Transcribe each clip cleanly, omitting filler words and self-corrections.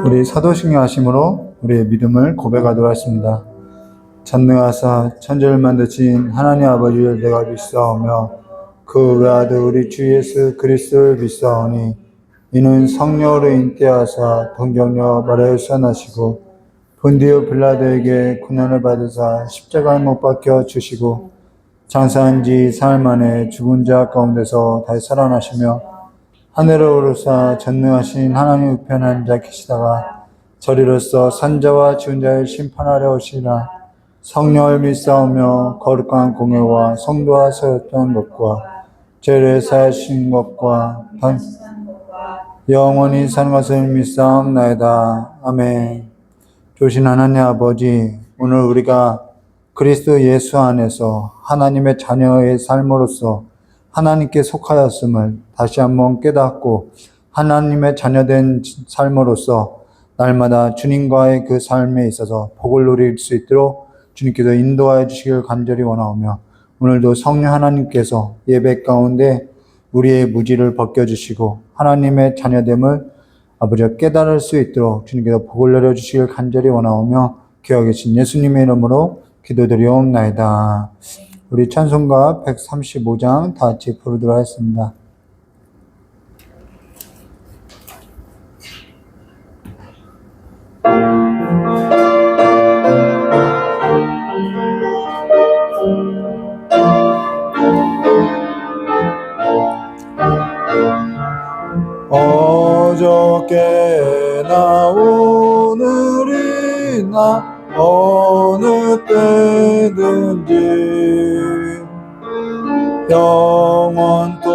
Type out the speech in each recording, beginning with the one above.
우리 사도신경 하심으로 우리의 믿음을 고백하도록 하겠습니다. 전능하사 천지를 만드신 하나님 아버지를 내가 믿사오며 그 외아들 우리 주 예수 그리스도를 믿사오니 이는 성령으로 인태하사 동정녀 마리아를 선하시고 본디오 빌라도에게 고난을 받으사 십자가에 못 박혀 주시고 장사한 지 사흘 만에 죽은 자 가운데서 다시 살아나시며 하늘에 오르사 전능하신 하나님 우편에 앉아 계시다가 저리로서 산자와 죽은 자를 심판하려 오시리라. 성령을 믿사오며 거룩한 공회와 성도와 서였던 것과 죄를 사하신 것과 영원히 사는 것을 믿사옵나이다. 아멘. 좋으신 하나님 아버지, 오늘 우리가 그리스도 예수 안에서 하나님의 자녀의 삶으로서 하나님께 속하였음을 다시 한번 깨닫고 하나님의 자녀된 삶으로서 날마다 주님과의 그 삶에 있어서 복을 누릴 수 있도록 주님께서 인도하여 주시길 간절히 원하오며, 오늘도 성령 하나님께서 예배 가운데 우리의 무지를 벗겨주시고 하나님의 자녀됨을 아버지가 깨달을 수 있도록 주님께서 복을 내려주시길 간절히 원하오며, 귀하게 계신 예수님의 이름으로 기도드리옵나이다. 우리 찬송가 135장 다 같이 부르도록 하겠습니다. 어저께나 오늘이나 어느 때든지 영원토록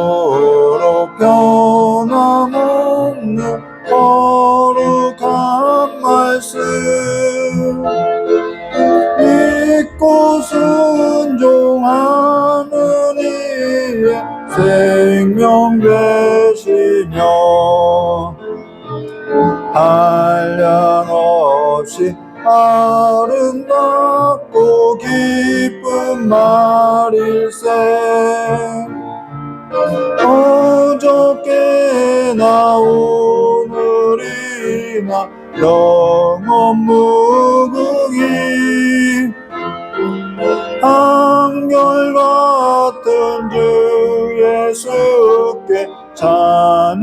변함없는 거룩한 말씀 믿고 순종하는 이의 생명 되시며 한량없이 아름답고 기쁜 말일세. 어저께나 오늘이나 영원 무궁히 한결같은 주 예수께 찬양합니다.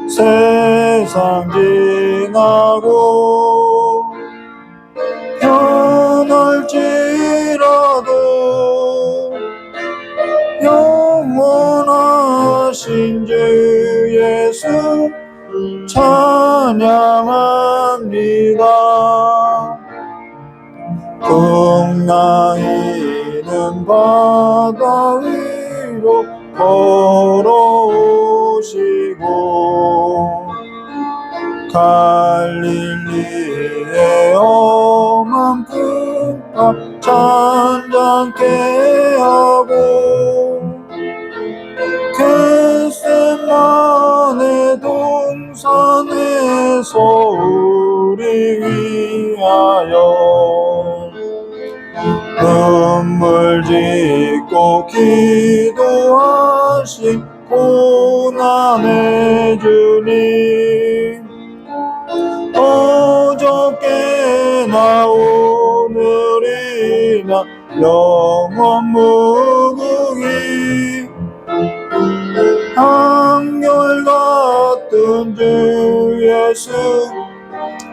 세상 지나고 변할지라도 영원하신 주 예수 찬양합니다. 풍랑이는 바다 위로 걸어오시고 갈릴리의 험한 풍파 잔잔케 하고 겟세마네 동산에서 우리 위하여 눈물 짓고 기도하신 고난의 주님, 어저께나 오늘이나 영원 무궁히 한결같은 주 예수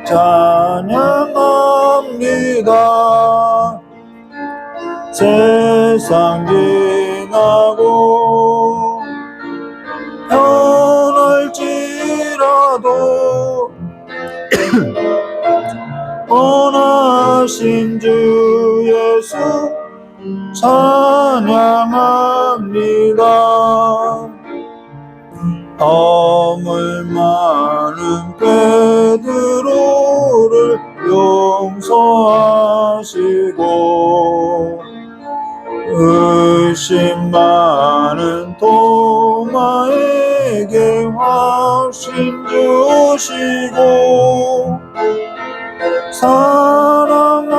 찬양합니다. 세상 지나고 변할지라도 원하신 주 예수 찬양합니다. 허물 많은 베드로를 용서하시고 의심 많은 도마에게 확신 주시고 사랑하는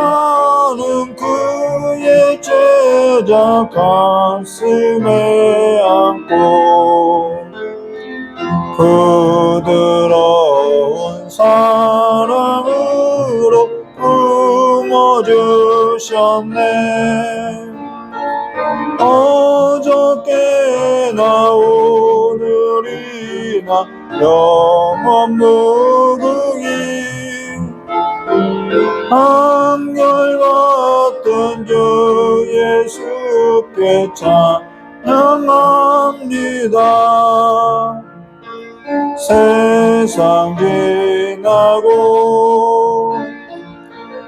그의 제자 가슴에 안고 부드러운 사랑으로 품어주셨네. 어저께나 오늘이나 영원 무궁히 한결같은 주 예수께 찬양합니다. 세상 지나고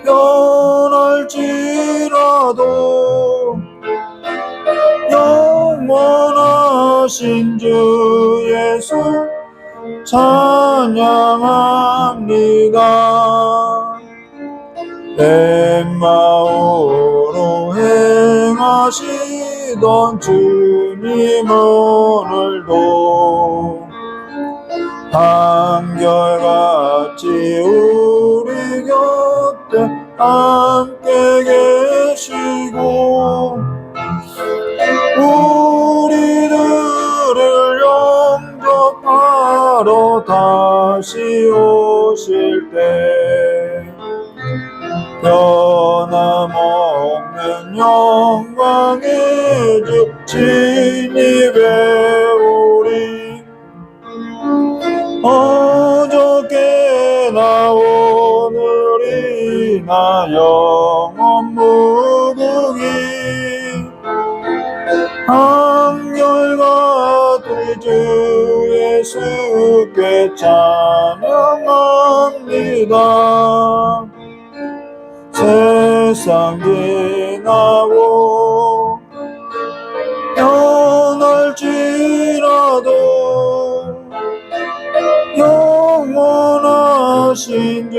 변할지라도 영원하신 주 예수 찬양합니다. 엠마오로 행하시던 주님 오늘도 한결같이 우리 곁에 함께 계시고 우리들을 영접하러 다시 오실 때 변함없는 영광의 주 진입해 오리. 어저께나 오늘이나 영원 무궁히 한결같은 주 예수께 찬양합니다. 세상 지나고 변할지라도 영원하신 주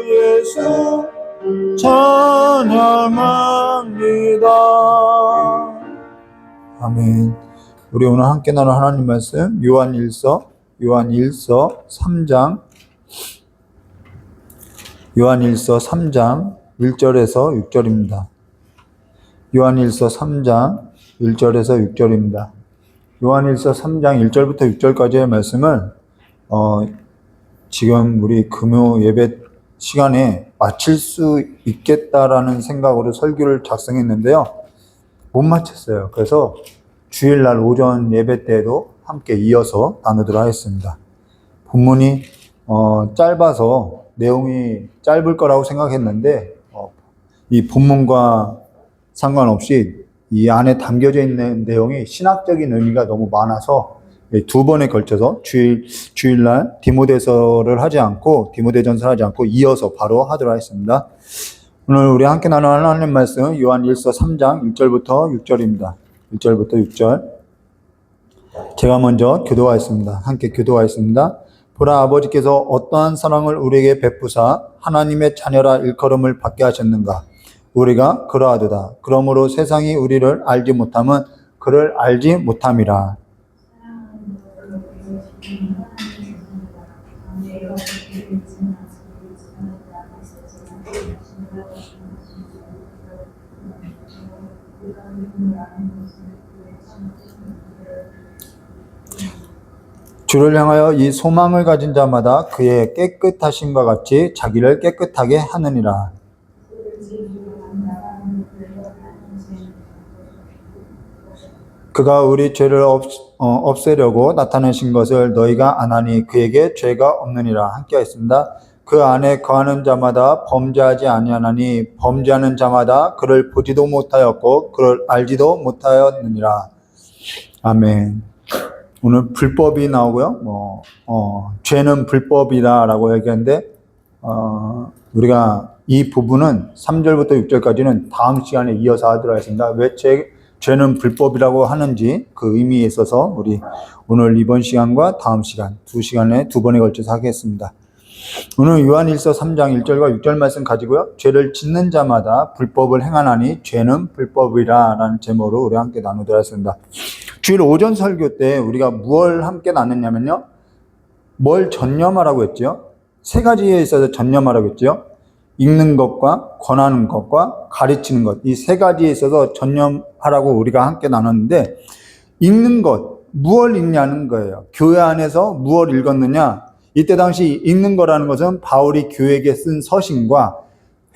예수 찬양합니다. 아멘. 우리 오늘 함께 나눌 하나님 말씀 요한일서 3장 1절에서 6절입니다. 요한일서 3장 1절에서 6절입니다. 요한일서 3장 1절부터 6절까지의 말씀을 지금 우리 금요 예배 시간에 마칠 수 있겠다라는 생각으로 설교를 작성했는데요. 못 마쳤어요. 그래서 주일날 오전 예배 때도 함께 이어서 나누도록 하겠습니다. 본문이 짧아서 내용이 짧을 거라고 생각했는데 이 본문과 상관없이 이 안에 담겨져 있는 내용이 신학적인 의미가 너무 많아서 두 번에 걸쳐서 주일날 디모데전서를 하지 않고 이어서 바로 하도록 하겠습니다. 오늘 우리 함께 나누는 하나님 말씀 요한일서 3장 1절부터 6절입니다. 1절부터 6절. 제가 먼저 교도하겠습니다. 함께 교도하겠습니다. 보라, 아버지께서 어떠한 사랑을 우리에게 베푸사 하나님의 자녀라 일컬음을 받게 하셨는가. 우리가 그러하도다. 그러므로 세상이 우리를 알지 못함은 그를 알지 못함이라. 주를 향하여 이 소망을 가진 자마다 그의 깨끗하심과 같이 자기를 깨끗하게 하느니라. 그가 우리 죄를 없애려고 나타내신 것을 너희가 아나니 그에게 죄가 없느니라. 함께 하겠습니다. 그 안에 거하는 자마다 범죄하지 아니하나니 범죄하는 자마다 그를 보지도 못하였고 그를 알지도 못하였느니라. 아멘. 오늘 불법이 나오고요. 죄는 불법이다라고 얘기하는데 우리가 이 부분은 3절부터 6절까지는 다음 시간에 이어서 하도록 하겠습니다. 왜 죄는 불법이라고 하는지 그 의미에 있어서 우리 오늘 이번 시간과 다음 시간 두 시간에 두 번에 걸쳐서 하겠습니다. 오늘 요한일서 3장 1절과 6절 말씀 가지고요. 죄를 짓는 자마다 불법을 행하나니 죄는 불법이라 라는 제목으로 우리 함께 나누도록 하겠습니다. 주일 오전 설교 때 우리가 무엇을 함께 나눴냐면요. 뭘 전념하라고 했죠? 세 가지에 있어서 전념하라고 했죠? 읽는 것과 권하는 것과 가르치는 것, 이 세 가지에 있어서 전념하라고 우리가 함께 나눴는데, 읽는 것, 무엇을 읽냐는 거예요. 교회 안에서 무엇을 읽었느냐? 이때 당시 읽는 거라는 것은 바울이 교회에게 쓴 서신과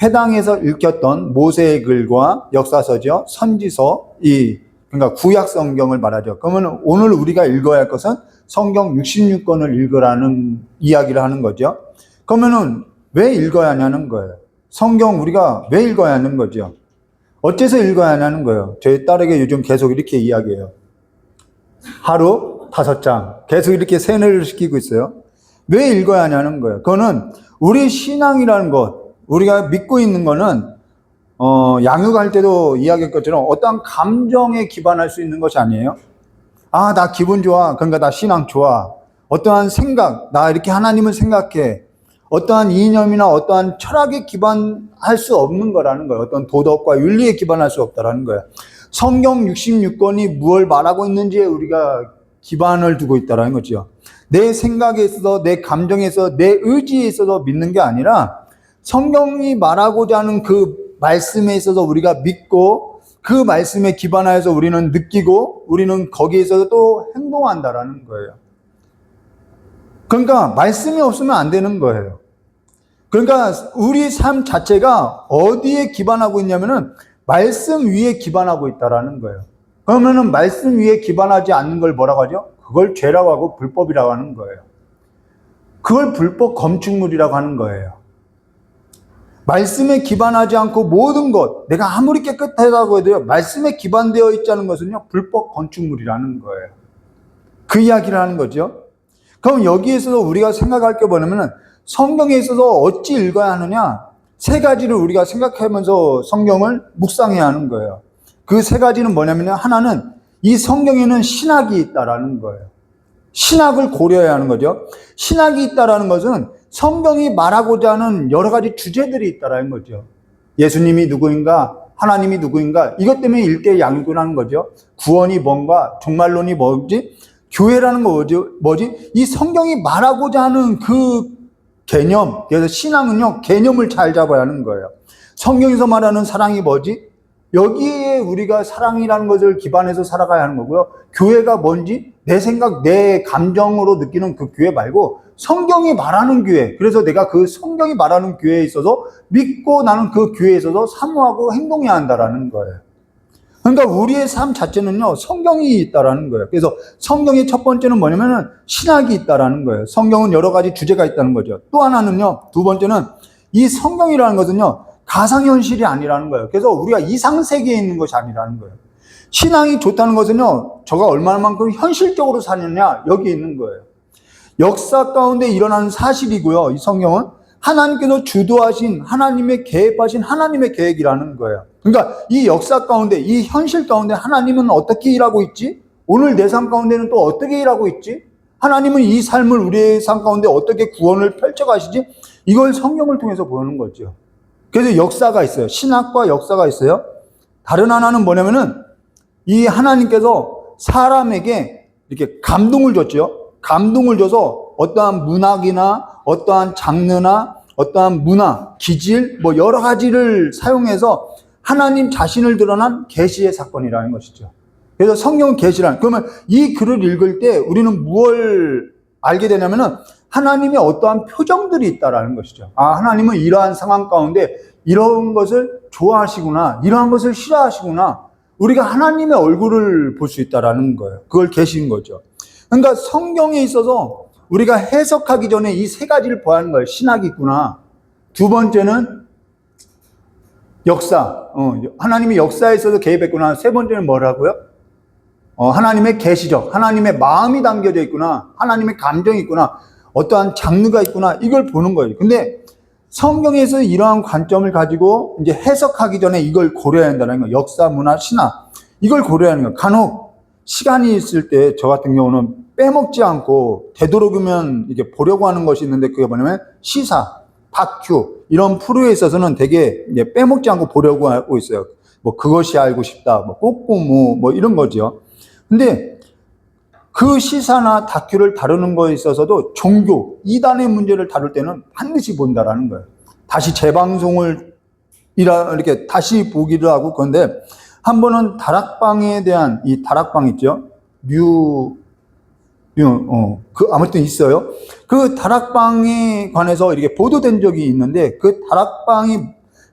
회당에서 읽혔던 모세의 글과 역사서죠. 선지서, 그러니까 구약 성경을 말하죠. 그러면 오늘 우리가 읽어야 할 것은 성경 66권을 읽으라는 이야기를 하는 거죠. 그러면은 왜 읽어야 하냐는 거예요. 성경 우리가 왜 읽어야 하는 거죠? 어째서 읽어야 하냐는 거예요. 저희 딸에게 요즘 계속 이렇게 이야기해요. 하루 5장 계속 이렇게 세뇌를 시키고 있어요. 왜 읽어야 하냐는 거예요. 그거는 우리 신앙이라는 것, 우리가 믿고 있는 거는 양육할 때도 이야기할 것처럼 어떠한 감정에 기반할 수 있는 것이 아니에요. 아, 나 기분 좋아. 그러니까 나 신앙 좋아. 어떠한 생각, 나 이렇게 하나님을 생각해. 어떠한 이념이나 어떠한 철학에 기반할 수 없는 거라는 거예요. 어떤 도덕과 윤리에 기반할 수 없다라는 거예요. 성경 66권이 무엇을 말하고 있는지에 우리가 기반을 두고 있다라는 거죠. 내 생각에 있어서, 내 감정에 있어서, 내 의지에 있어서 믿는 게 아니라 성경이 말하고자 하는 그 말씀에 있어서 우리가 믿고 그 말씀에 기반하여서 우리는 느끼고 우리는 거기에 있어서 또 행동한다라는 거예요. 그러니까 말씀이 없으면 안 되는 거예요. 그러니까 우리 삶 자체가 어디에 기반하고 있냐면은 말씀 위에 기반하고 있다라는 거예요. 그러면은 말씀 위에 기반하지 않는 걸 뭐라고 하죠? 그걸 죄라고 하고 불법이라고 하는 거예요. 그걸 불법 건축물이라고 하는 거예요. 말씀에 기반하지 않고 모든 것, 내가 아무리 깨끗하다고 해도요, 말씀에 기반되어 있지 않은 것은요, 불법 건축물이라는 거예요. 그 이야기를 하는 거죠. 그럼 여기에 있어서 우리가 생각할 게 뭐냐면은 성경에 있어서 어찌 읽어야 하느냐? 3가지를 우리가 생각하면서 성경을 묵상해야 하는 거예요. 그 3가지는 뭐냐면요. 하나는 이 성경에는 신학이 있다라는 거예요. 신학을 고려해야 하는 거죠. 신학이 있다라는 것은 성경이 말하고자 하는 여러 가지 주제들이 있다라는 거죠. 예수님이 누구인가? 하나님이 누구인가? 이것 때문에 일대 양육을 하는 거죠. 구원이 뭔가? 종말론이 뭐지? 교회라는 거 뭐지? 이 성경이 말하고자 하는 그 개념, 그래서 신앙은요, 개념을 잘 잡아야 하는 거예요. 성경에서 말하는 사랑이 뭐지? 여기에 우리가 사랑이라는 것을 기반해서 살아가야 하는 거고요. 교회가 뭔지 내 생각, 내 감정으로 느끼는 그 교회 말고 성경이 말하는 교회. 그래서 내가 그 성경이 말하는 교회에 있어서 믿고 나는 그 교회에 있어서 사모하고 행동해야 한다라는 거예요. 그러니까 우리의 삶 자체는요, 성경이 있다라는 거예요. 그래서 성경의 첫 번째는 뭐냐면은 신학이 있다라는 거예요. 성경은 여러 가지 주제가 있다는 거죠. 또 하나는요, 2번째는 이 성경이라는 것은요, 가상현실이 아니라는 거예요. 그래서 우리가 이상세계에 있는 것이 아니라는 거예요. 신앙이 좋다는 것은요, 저가 얼마만큼 현실적으로 사느냐, 여기 있는 거예요. 역사 가운데 일어나는 사실이고요. 이 성경은 하나님께서 주도하신, 하나님의 계획하신 하나님의 계획이라는 거예요. 그러니까 이 역사 가운데, 이 현실 가운데 하나님은 어떻게 일하고 있지? 오늘 내 삶 가운데는 또 어떻게 일하고 있지? 하나님은 이 삶을 우리의 삶 가운데 어떻게 구원을 펼쳐가시지? 이걸 성경을 통해서 보는 거죠. 그래서 역사가 있어요. 신학과 역사가 있어요. 다른 하나는 뭐냐면은 이 하나님께서 사람에게 이렇게 감동을 줬죠. 감동을 줘서 어떠한 문학이나 어떠한 장르나 어떠한 문화, 기질, 뭐 여러 가지를 사용해서 하나님 자신을 드러난 계시의 사건이라는 것이죠. 그래서 성경 계시란, 그러면 이 글을 읽을 때 우리는 무엇을 알게 되냐면은 하나님의 어떠한 표정들이 있다라는 것이죠. 아, 하나님은 이러한 상황 가운데 이런 것을 좋아하시구나, 이러한 것을 싫어하시구나. 우리가 하나님의 얼굴을 볼 수 있다라는 거예요. 그걸 계시인 거죠. 그러니까 성경에 있어서 우리가 해석하기 전에 이 3가지를 봐야 하는 거예요. 신학이 있구나. 2번째는 역사. 하나님이 역사에 있어서 개입했구나. 3번째는 뭐라고요? 하나님의 계시적, 하나님의 마음이 담겨져 있구나. 하나님의 감정이 있구나. 어떠한 장르가 있구나. 이걸 보는 거예요. 근데 성경에서 이러한 관점을 가지고 이제 해석하기 전에 이걸 고려해야 한다는 거예요. 역사, 문화, 신학. 이걸 고려해야 하는 거예요. 간혹 시간이 있을 때 저 같은 경우는 빼먹지 않고 되도록이면 이게 보려고 하는 것이 있는데 그게 뭐냐면 시사, 다큐 이런 프로에 있어서는 되게 이제 빼먹지 않고 보려고 하고 있어요. 뭐 그것이 알고 싶다, 뭐 꼬꼬무 뭐 이런 거죠. 근데 그 시사나 다큐를 다루는 거에 있어서도 종교, 이단의 문제를 다룰 때는 반드시 본다라는 거예요. 다시 재방송을 이렇게 다시 보기도 하고. 그런데 한 번은 다락방에 대한 이 다락방 있죠. 아무튼 있어요. 그 다락방에 관해서 이렇게 보도된 적이 있는데, 그 다락방이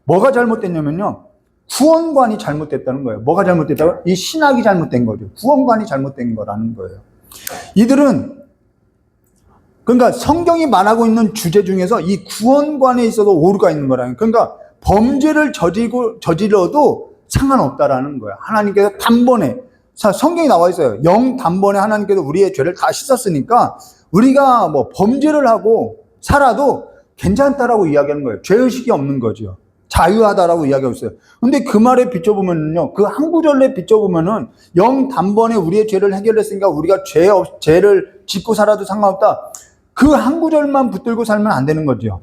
뭐가 잘못됐냐면요, 구원관이 잘못됐다는 거예요. 뭐가 잘못됐다고? 이 신학이 잘못된 거죠. 구원관이 잘못된 거라는 거예요. 이들은, 그러니까 성경이 말하고 있는 주제 중에서 이 구원관에 있어서 오류가 있는 거라는 거예요. 그러니까 범죄를 저질러도 상관없다라는 거예요. 하나님께서 단번에, 성경이 나와 있어요. 단번에 하나님께서 우리의 죄를 다 씻었으니까 우리가 뭐 범죄를 하고 살아도 괜찮다라고 이야기하는 거예요. 죄의식이 없는 거죠. 자유하다라고 이야기하고 있어요. 근데 그 말에 비춰보면요, 그 한 구절에 비춰보면은 단번에 우리의 죄를 해결했으니까 우리가 죄를 짓고 살아도 상관없다. 그 한 구절만 붙들고 살면 안 되는 거죠.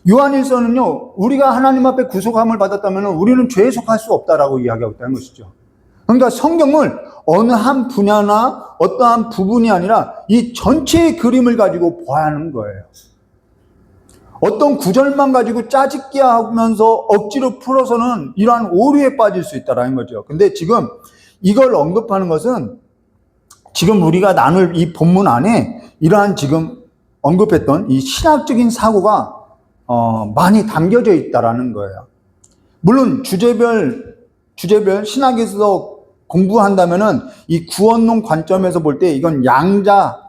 요한일서는요, 우리가 하나님 앞에 구속함을 받았다면 우리는 죄에 속할 수 없다라고 이야기하고 있다는 것이죠. 그러니까 성경을 어느 한 분야나 어떠한 부분이 아니라 이 전체의 그림을 가지고 봐야 하는 거예요. 어떤 구절만 가지고 짜집기 하면서 억지로 풀어서는 이러한 오류에 빠질 수 있다는 거죠. 근데 지금 이걸 언급하는 것은 지금 우리가 나눌 이 본문 안에 이러한 지금 언급했던 이 신학적인 사고가 많이 담겨져 있다라는 거예요. 물론 주제별 신학에서 공부한다면은 이 구원론 관점에서 볼 때 이건 양자,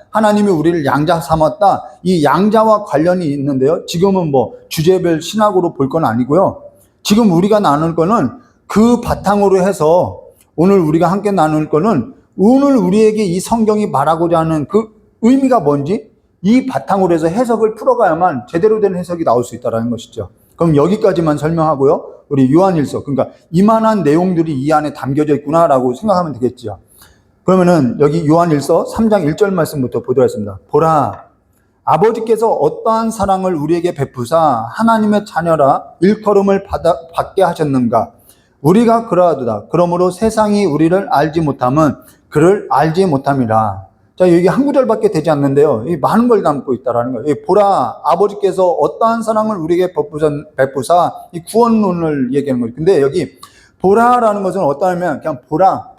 하나님이 우리를 양자 삼았다. 이 양자와 관련이 있는데요. 지금은 뭐 주제별 신학으로 볼 건 아니고요. 지금 우리가 나눌 거는 그 바탕으로 해서 오늘 우리가 함께 나눌 거는 오늘 우리에게 이 성경이 말하고자 하는 그 의미가 뭔지 이 바탕으로 해서 해석을 풀어가야만 제대로 된 해석이 나올 수 있다는 것이죠. 그럼 여기까지만 설명하고요. 우리 요한일서, 그러니까 이만한 내용들이 이 안에 담겨져 있구나라고 생각하면 되겠죠. 그러면은 여기 요한일서 3장 1절 말씀부터 보도록 하겠습니다. 보라, 아버지께서 어떠한 사랑을 우리에게 베푸사 하나님의 자녀라 일컬음을 받게 하셨는가. 우리가 그러하도다. 그러므로 세상이 우리를 알지 못함은 그를 알지 못함이라. 자, 여기 한 구절밖에 되지 않는데요. 이 많은 걸 담고 있다라는 거예요. 보라, 아버지께서 어떠한 사랑을 우리에게 베푸사 이 구원론을 얘기하는 거예요. 근데 여기 보라라는 것은 어떠하면 그냥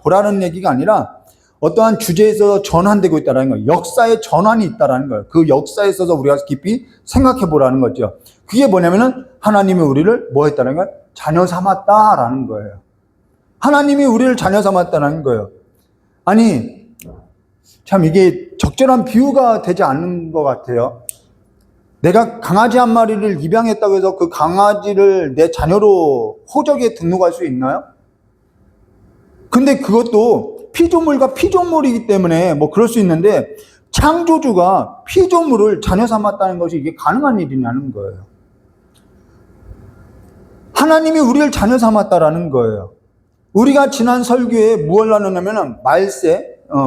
보라는 얘기가 아니라 어떠한 주제에 있어서 전환되고 있다는 거예요. 역사의 전환이 있다는 거예요. 그 역사에 있어서 우리가 깊이 생각해 보라는 거죠. 그게 뭐냐면은 하나님이 우리를 뭐 했다는 거예요? 자녀 삼았다라는 거예요. 하나님이 우리를 자녀 삼았다는 거예요. 아니, 참 이게 적절한 비유가 되지 않는 것 같아요. 내가 강아지 한 마리를 입양했다고 해서 그 강아지를 내 자녀로 호적에 등록할 수 있나요? 근데 그것도 피조물과 피조물이기 때문에 뭐 그럴 수 있는데 창조주가 피조물을 자녀 삼았다는 것이 이게 가능한 일이냐는 거예요. 하나님이 우리를 자녀 삼았다라는 거예요. 우리가 지난 설교에 무엇을 나누냐면은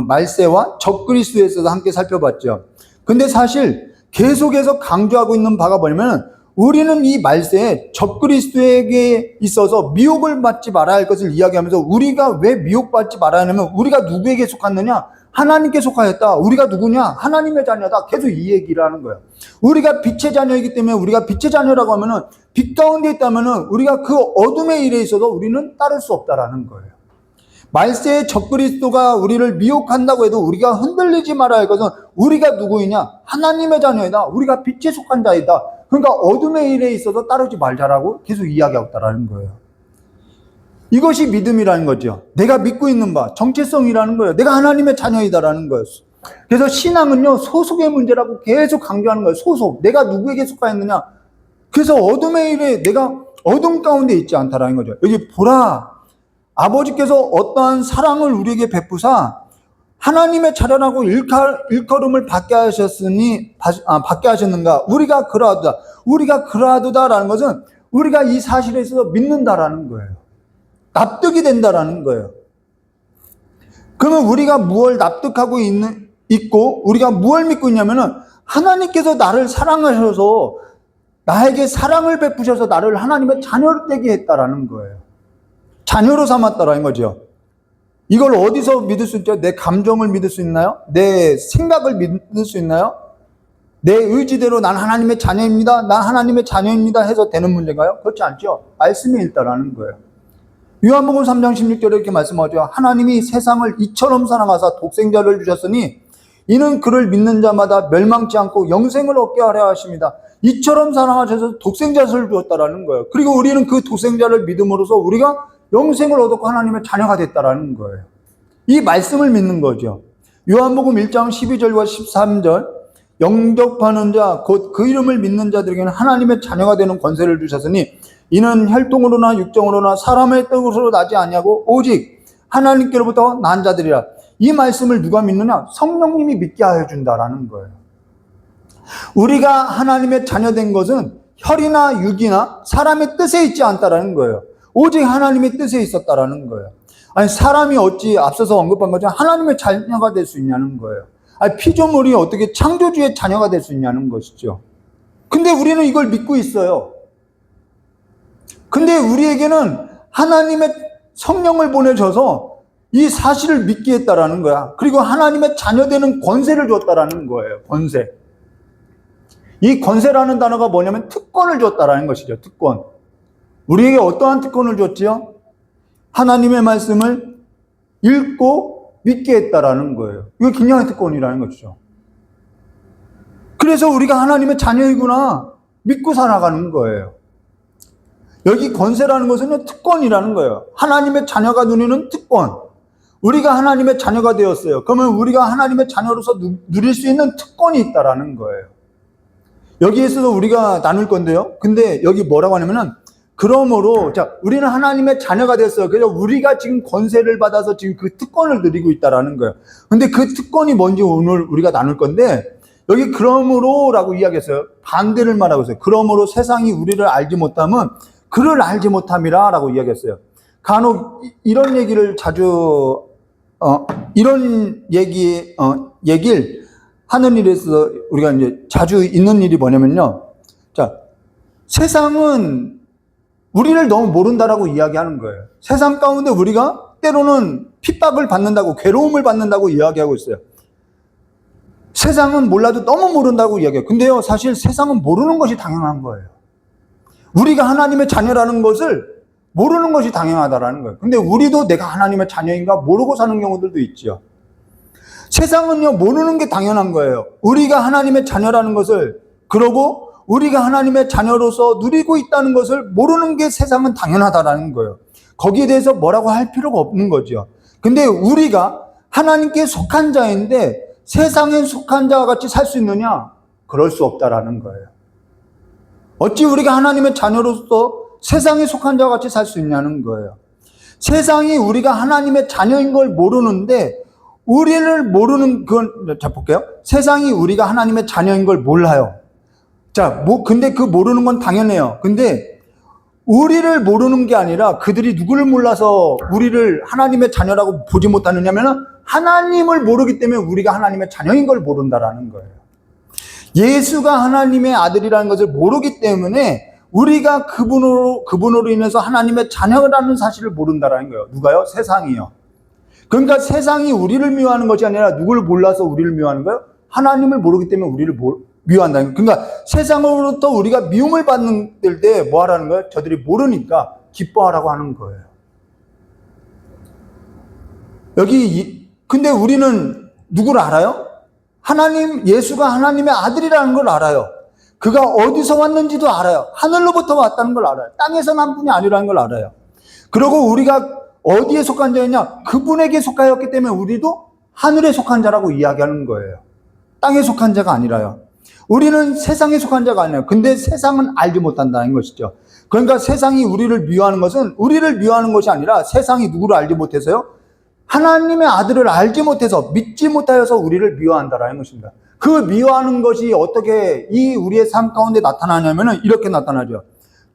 말세와 적그리스도에 있어서 함께 살펴봤죠. 근데 사실 계속해서 강조하고 있는 바가 뭐냐면 우리는 이 말세에 적그리스도에게 있어서 미혹을 받지 말아야 할 것을 이야기하면서 우리가 왜 미혹받지 말아야 하냐면 우리가 누구에게 속았느냐? 하나님께 속하였다. 우리가 누구냐? 하나님의 자녀다. 계속 이 얘기를 하는 거예요. 우리가 빛의 자녀이기 때문에 우리가 빛의 자녀라고 하면은 빛 가운데 있다면은 우리가 그 어둠의 일에 있어서 우리는 따를 수 없다라는 거예요. 말세의 적그리스도가 우리를 미혹한다고 해도 우리가 흔들리지 말아야 할 것은 우리가 누구이냐? 하나님의 자녀이다. 우리가 빛에 속한 자이다. 그러니까 어둠의 일에 있어서 따르지 말자라고 계속 이야기하고 있다는 거예요. 이것이 믿음이라는 거죠. 내가 믿고 있는 바, 정체성이라는 거예요. 내가 하나님의 자녀이다라는 거예요. 그래서 신앙은요, 소속의 문제라고 계속 강조하는 거예요. 소속. 내가 누구에게 속하였느냐? 그래서 어둠의 일에 내가 어둠 가운데 있지 않다라는 거죠. 여기 보라. 아버지께서 어떠한 사랑을 우리에게 베푸사 하나님의 자녀라고 일컬음을 받게 하셨는가? 우리가 그러하도다. 우리가 그러하도다라는 것은 우리가 이 사실에 있어서 믿는다라는 거예요. 납득이 된다라는 거예요. 그러면 우리가 무엇을 납득하고 있고 우리가 무엇을 믿고 있냐면은 하나님께서 나를 사랑하셔서 나에게 사랑을 베푸셔서 나를 하나님의 자녀로 되게 했다라는 거예요. 자녀로 삼았다라는 거죠. 이걸 어디서 믿을 수 있죠? 내 감정을 믿을 수 있나요? 내 생각을 믿을 수 있나요? 내 의지대로 난 하나님의 자녀입니다. 난 하나님의 자녀입니다 해서 되는 문제인가요? 그렇지 않죠. 말씀이 있다라는 거예요. 요한복음 3장 16절에 이렇게 말씀하죠. 하나님이 세상을 이처럼 사랑하사 독생자를 주셨으니 이는 그를 믿는 자마다 멸망치 않고 영생을 얻게 하려 하십니다. 이처럼 사랑하셔서 독생자를 주었다라는 거예요. 그리고 우리는 그 독생자를 믿음으로써 우리가 영생을 얻었고 하나님의 자녀가 됐다라는 거예요. 이 말씀을 믿는 거죠. 요한복음 1장 12절과 13절, 영접하는 자 곧 그 이름을 믿는 자들에게는 하나님의 자녀가 되는 권세를 주셨으니 이는 혈통으로나 육정으로나 사람의 뜻으로 나지 아니하고 오직 하나님께로부터 난 자들이라. 이 말씀을 누가 믿느냐? 성령님이 믿게 하여 준다라는 거예요. 우리가 하나님의 자녀된 것은 혈이나 육이나 사람의 뜻에 있지 않다라는 거예요. 오직 하나님의 뜻에 있었다라는 거예요. 아니, 사람이 어찌 앞서서 언급한 것처럼 하나님의 자녀가 될 수 있냐는 거예요. 아니, 피조물이 어떻게 창조주의 자녀가 될 수 있냐는 것이죠. 근데 우리는 이걸 믿고 있어요. 근데 우리에게는 하나님의 성령을 보내셔서 이 사실을 믿게 했다라는 거야. 그리고 하나님의 자녀되는 권세를 줬다라는 거예요. 권세. 이 권세라는 단어가 뭐냐면 특권을 줬다라는 것이죠. 특권. 우리에게 어떠한 특권을 줬지요? 하나님의 말씀을 읽고 믿게 했다라는 거예요. 이거 굉장한 특권이라는 것이죠. 그래서 우리가 하나님의 자녀이구나 믿고 살아가는 거예요. 여기 권세라는 것은 특권이라는 거예요. 하나님의 자녀가 누리는 특권. 우리가 하나님의 자녀가 되었어요. 그러면 우리가 하나님의 자녀로서 누릴 수 있는 특권이 있다라는 거예요. 여기에서도 우리가 나눌 건데요. 근데 여기 뭐라고 하냐면은 그러므로 자, 우리는 하나님의 자녀가 됐어요. 그래서 우리가 지금 권세를 받아서 지금 그 특권을 누리고 있다라는 거예요. 근데 그 특권이 뭔지 오늘 우리가 나눌 건데 여기 그러므로라고 이야기했어요. 반대를 말하고 있어요. 그러므로 세상이 우리를 알지 못하면 그를 알지 못함이라라고 이야기했어요. 간혹 이런 얘기를 자주 이런 얘기를 하는 일에서 우리가 이제 자주 있는 일이 뭐냐면요. 자, 세상은 우리를 너무 모른다라고 이야기하는 거예요. 세상 가운데 우리가 때로는 핍박을 받는다고, 괴로움을 받는다고 이야기하고 있어요. 세상은 몰라도 너무 모른다고 이야기해요. 근데요, 사실 세상은 모르는 것이 당연한 거예요. 우리가 하나님의 자녀라는 것을 모르는 것이 당연하다라는 거예요. 근데 우리도 내가 하나님의 자녀인가 모르고 사는 경우들도 있죠. 세상은요, 모르는 게 당연한 거예요. 우리가 하나님의 자녀라는 것을, 그러고 우리가 하나님의 자녀로서 누리고 있다는 것을 모르는 게 세상은 당연하다라는 거예요. 거기에 대해서 뭐라고 할 필요가 없는 거죠. 근데 우리가 하나님께 속한 자인데 세상에 속한 자와 같이 살 수 있느냐? 그럴 수 없다라는 거예요. 어찌 우리가 하나님의 자녀로서 세상에 속한 자와 같이 살 수 있냐는 거예요. 세상이 우리가 하나님의 자녀인 걸 모르는데 우리를 모르는 그건, 자, 볼게요. 세상이 우리가 하나님의 자녀인 걸 몰라요. 자, 근데 그 모르는 건 당연해요. 근데 우리를 모르는 게 아니라 그들이 누구를 몰라서 우리를 하나님의 자녀라고 보지 못하느냐면 하나님을 모르기 때문에 우리가 하나님의 자녀인 걸 모른다라는 거예요. 예수가 하나님의 아들이라는 것을 모르기 때문에 우리가 그분으로 인해서 하나님의 자녀라는 사실을 모른다라는 거예요. 누가요? 세상이요. 그러니까 세상이 우리를 미워하는 것이 아니라 누구를 몰라서 우리를 미워하는 거예요? 하나님을 모르기 때문에 우리를 미워한다는 거예요. 그러니까 세상으로부터 우리가 미움을 받는 때 뭐 하라는 거예요? 저들이 모르니까 기뻐하라고 하는 거예요. 근데 우리는 누구를 알아요? 예수가 하나님의 아들이라는 걸 알아요. 그가 어디서 왔는지도 알아요. 하늘로부터 왔다는 걸 알아요. 땅에서 난 분이 아니라는 걸 알아요. 그리고 우리가 어디에 속한 자였냐? 그분에게 속하였기 때문에 우리도 하늘에 속한 자라고 이야기하는 거예요. 땅에 속한 자가 아니라요. 우리는 세상에 속한 자가 아니에요. 근데 세상은 알지 못한다는 것이죠. 그러니까 세상이 우리를 미워하는 것은 우리를 미워하는 것이 아니라 세상이 누구를 알지 못해서요? 하나님의 아들을 알지 못해서 믿지 못하여서 우리를 미워한다라는 것입니다. 그 미워하는 것이 어떻게 우리의 삶 가운데 나타나냐면은 이렇게 나타나죠.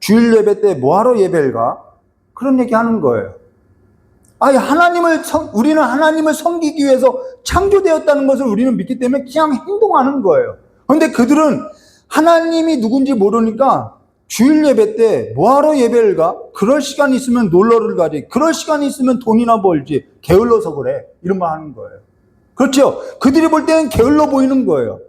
주일 예배 때 뭐하러 예배를 가? 그런 얘기 하는 거예요. 우리는 하나님을 섬기기 위해서 창조되었다는 것을 우리는 믿기 때문에 그냥 행동하는 거예요. 그런데 그들은 하나님이 누군지 모르니까 주일 예배 때 뭐하러 예배를 가? 그럴 시간이 있으면 놀러를 가지. 그럴 시간이 있으면 돈이나 벌지. 게을러서 그래. 이런 말 하는 거예요. 그렇죠? 그들이 볼 때는 게을러 보이는 거예요.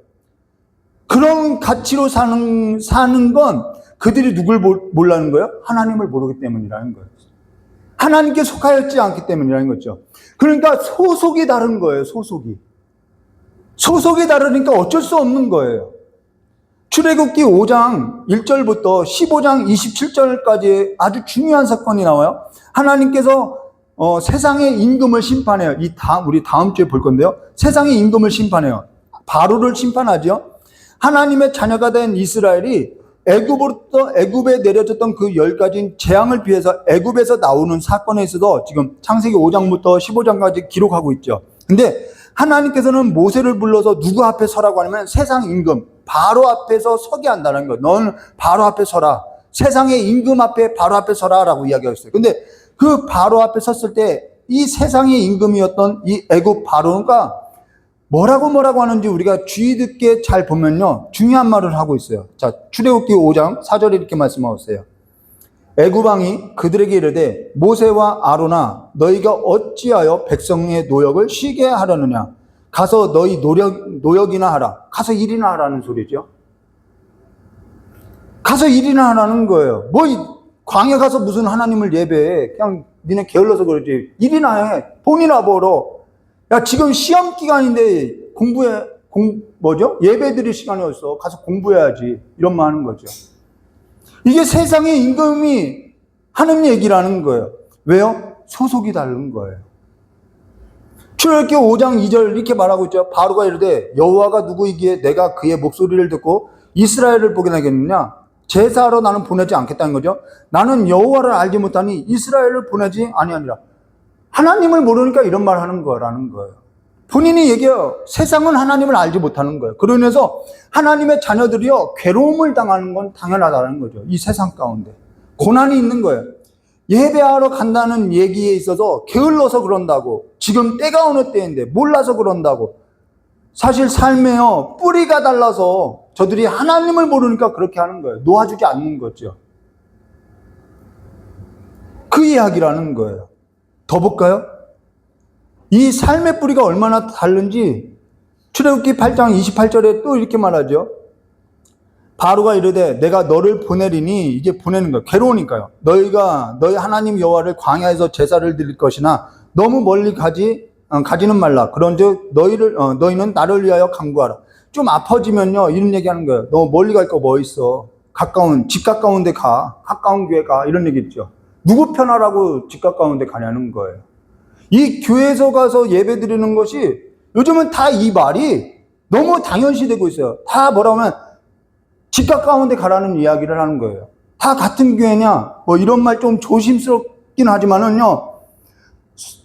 그런 가치로 사는 건 그들이 누굴 몰라는 거예요? 하나님을 모르기 때문이라는 거예요. 하나님께 속하였지 않기 때문이라는 거죠. 그러니까 소속이 다른 거예요. 소속이 소속이 다르니까 어쩔 수 없는 거예요. 출애굽기 5장 1절부터 15장 27절까지 아주 중요한 사건이 나와요. 하나님께서 세상의 임금을 심판해요. 우리 다음 주에 볼 건데요. 세상의 임금을 심판해요. 바로를 심판하죠. 하나님의 자녀가 된 이스라엘이 애굽에 내려졌던 그 10가지 재앙을 피해서 애굽에서 나오는 사건에 있어서 지금 창세기 5장부터 15장까지 기록하고 있죠. 근데 하나님께서는 모세를 불러서 누구 앞에 서라고 하냐면 세상 임금 바로 앞에서 서게 한다는 거예요. 너는 바로 앞에 서라. 세상의 임금 앞에 바로 앞에 서라라고 이야기했어요. 근데 그 바로 앞에 섰을 때 이 세상의 임금이었던 이 애굽 바로가 뭐라고 하는지 우리가 주의 깊게 잘 보면요, 중요한 말을 하고 있어요. 자, 출애굽기 5장 4절에 이렇게 말씀하고 있어요. 애굽 왕이 그들에게 이르되 모세와 아론아 너희가 어찌하여 백성의 노역을 쉬게 하려느냐. 가서 너희 노역이나 하라. 가서 일이나 하라는 소리죠. 가서 일이나 하라는 거예요. 광야 가서 무슨 하나님을 예배해. 그냥 니네 게을러서 그러지. 일이나 해. 돈이나 벌어. 야, 지금 시험 기간인데 예배 드릴 시간이 없어. 가서 공부해야지. 이런 말 하는 거죠. 이게 세상의 임금이 하는 얘기라는 거예요. 왜요? 소속이 다른 거예요. 출애굽기 5장 2절 이렇게 말하고 있죠. 바로가 이르되 여호와가 누구이기에 내가 그의 목소리를 듣고 이스라엘을 보게 하겠느냐. 제사하러 나는 보내지 않겠다는 거죠. 나는 여호와를 알지 못하니 이스라엘을 보내지 아니하니라. 하나님을 모르니까 이런 말 하는 거라는 거예요. 본인이 얘기해요. 세상은 하나님을 알지 못하는 거예요. 그로 인해서 하나님의 자녀들이요, 괴로움을 당하는 건 당연하다는 거죠. 이 세상 가운데. 고난이 있는 거예요. 예배하러 간다는 얘기에 있어서 게을러서 그런다고. 지금 때가 어느 때인데 몰라서 그런다고. 사실 삶에요, 뿌리가 달라서 저들이 하나님을 모르니까 그렇게 하는 거예요. 놓아주지 않는 거죠. 그 이야기라는 거예요. 더 볼까요? 이 삶의 뿌리가 얼마나 다른지 출애굽기 8장 28절에 또 이렇게 말하죠. 바로가 이르되 내가 너를 보내리니, 이제 보내는 거예요. 괴로우니까요. 너희 하나님 여호와를 광야에서 제사를 드릴 것이나 너무 멀리 가지는 말라. 그런즉 너희는 나를 위하여 간구하라. 좀 아파지면요, 이런 얘기하는 거예요. 너무 멀리 갈 거 뭐 있어. 집 가까운 데 가. 가까운 교회 가. 이런 얘기 있죠. 누구 편하라고 집 가까운 데 가냐는 거예요. 이 교회에서 가서 예배 드리는 것이 요즘은 다 이 말이 너무 당연시되고 있어요. 다 뭐라고 하면 집 가까운 데 가라는 이야기를 하는 거예요. 다 같은 교회냐? 이런 말 좀 조심스럽긴 하지만은요,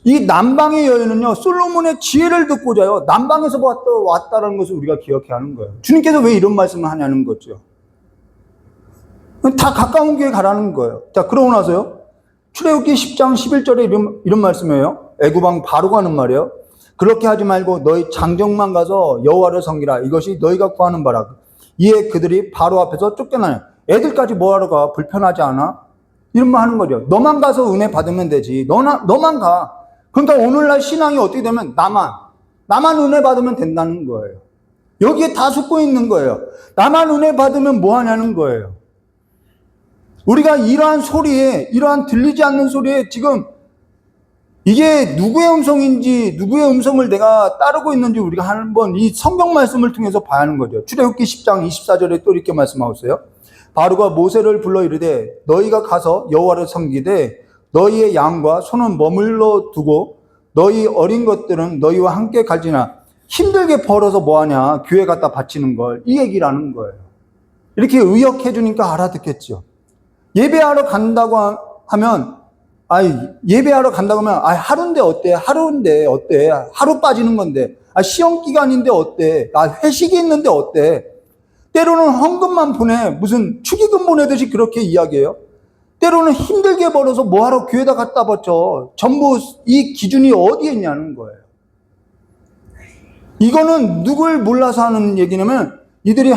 이 남방의 여인은요, 솔로몬의 지혜를 듣고 자요. 남방에서 왔다라는 것을 우리가 기억해야 하는 거예요. 주님께서 왜 이런 말씀을 하냐는 거죠. 다 가까운 교회 가라는 거예요. 자, 그러고 나서요, 출애굽기 10장 11절에 이런 말씀이에요. 애굽왕 바로가 하는 말이에요. 그렇게 하지 말고 너희 장정만 가서 여호와를 섬기라. 이것이 너희가 구하는 바라. 이에 그들이 바로 앞에서 쫓겨나요. 애들까지 뭐하러 가? 불편하지 않아? 이런 말 하는 거죠. 너만 가서 은혜 받으면 되지. 너만 가. 그러니까 오늘날 신앙이 어떻게 되면 나만 은혜 받으면 된다는 거예요. 여기에 다 속고 있는 거예요. 나만 은혜 받으면 뭐 하냐는 거예요. 우리가 이러한 들리지 않는 소리에 지금 이게 누구의 음성인지, 누구의 음성을 내가 따르고 있는지 우리가 한번 이 성경 말씀을 통해서 봐야 하는 거죠. 출애굽기 10장 24절에 또 이렇게 말씀하고 있어요. 바로가 모세를 불러 이르되 너희가 가서 여호와를 섬기되 너희의 양과 소는 머물러 두고 너희 어린 것들은 너희와 함께 갈지나. 힘들게 벌어서 뭐하냐, 교회 갖다 바치는 걸. 이 얘기를 하는 거예요. 이렇게 의역해 주니까 알아듣겠죠. 예배하러 간다고 하면 하루인데 어때? 하루 빠지는 건데. 시험 기간인데 어때? 회식이 있는데 어때? 때로는 헌금만 보내. 무슨 축의금 보내듯이 그렇게 이야기해요. 때로는 힘들게 벌어서 뭐하러 교회에다 갖다 바쳐. 전부 이 기준이 어디에 있냐는 거예요. 이거는 누굴 몰라서 하는 얘기냐면 이들이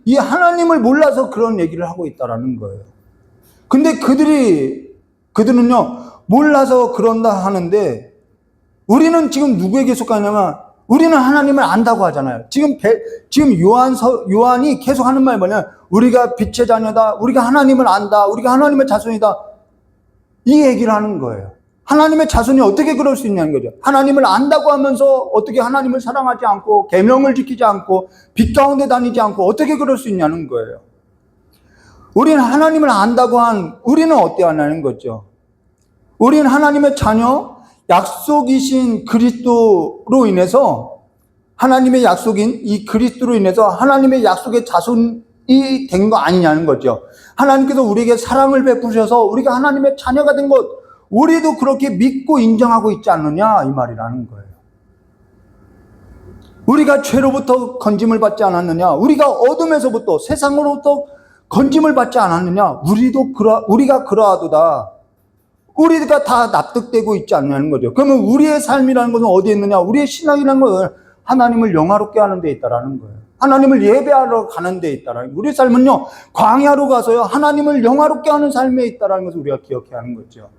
이 하나님을 몰라서 그런 얘기를 하고 있다라는 거예요. 근데 그들은요, 몰라서 그런다 하는데 우리는 지금 누구에게 속하냐면 우리는 하나님을 안다고 하잖아요. 지금 요한이 계속 하는 말이 뭐냐? 우리가 빛의 자녀다. 우리가 하나님을 안다. 우리가 하나님의 자손이다. 이 얘기를 하는 거예요. 하나님의 자손이 어떻게 그럴 수 있냐는 거죠. 하나님을 안다고 하면서 어떻게 하나님을 사랑하지 않고 계명을 지키지 않고 빛 가운데 다니지 않고 어떻게 그럴 수 있냐는 거예요. 우리는 하나님을 안다고 한 우리는 어때하냐는 거죠. 우리는 하나님의 자녀, 약속이신 그리스도로 인해서 하나님의 약속인 이 그리스도로 인해서 하나님의 약속의 자손이 된 거 아니냐는 거죠. 하나님께서 우리에게 사랑을 베푸셔서 우리가 하나님의 자녀가 된 것, 우리도 그렇게 믿고 인정하고 있지 않느냐 이 말이라는 거예요. 우리가 죄로부터 건짐을 받지 않았느냐, 우리가 어둠에서부터 세상으로부터 건짐을 받지 않았느냐, 우리가 그러하도다. 우리가 다 납득되고 있지 않냐는 거죠. 그러면 우리의 삶이라는 것은 어디에 있느냐? 우리의 신앙이라는 것은 하나님을 영화롭게 하는 데 있다라는 거예요. 하나님을 예배하러 가는 데 있다라는 거예요. 우리의 삶은요, 광야로 가서요, 하나님을 영화롭게 하는 삶에 있다라는 것을 우리가 기억해야 하는 거죠.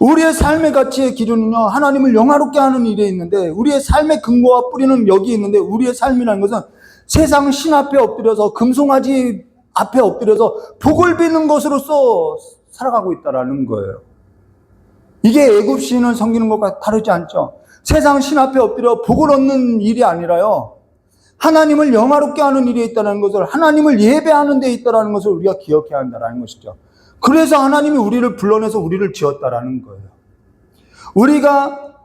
우리의 삶의 가치의 기준은요, 하나님을 영화롭게 하는 일에 있는데, 우리의 삶의 근거와 뿌리는 여기에 있는데, 우리의 삶이라는 것은 세상 신 앞에 엎드려서, 금송아지 앞에 엎드려서 복을 비는 것으로서 살아가고 있다라는 거예요. 이게 애굽 신을 섬기는 것과 다르지 않죠. 세상 신 앞에 엎드려 복을 얻는 일이 아니라요, 하나님을 영화롭게 하는 일에 있다는 것을, 하나님을 예배하는 데 있다는 것을 우리가 기억해야 한다는 것이죠. 그래서 하나님이 우리를 불러내서 우리를 지었다라는 거예요. 우리가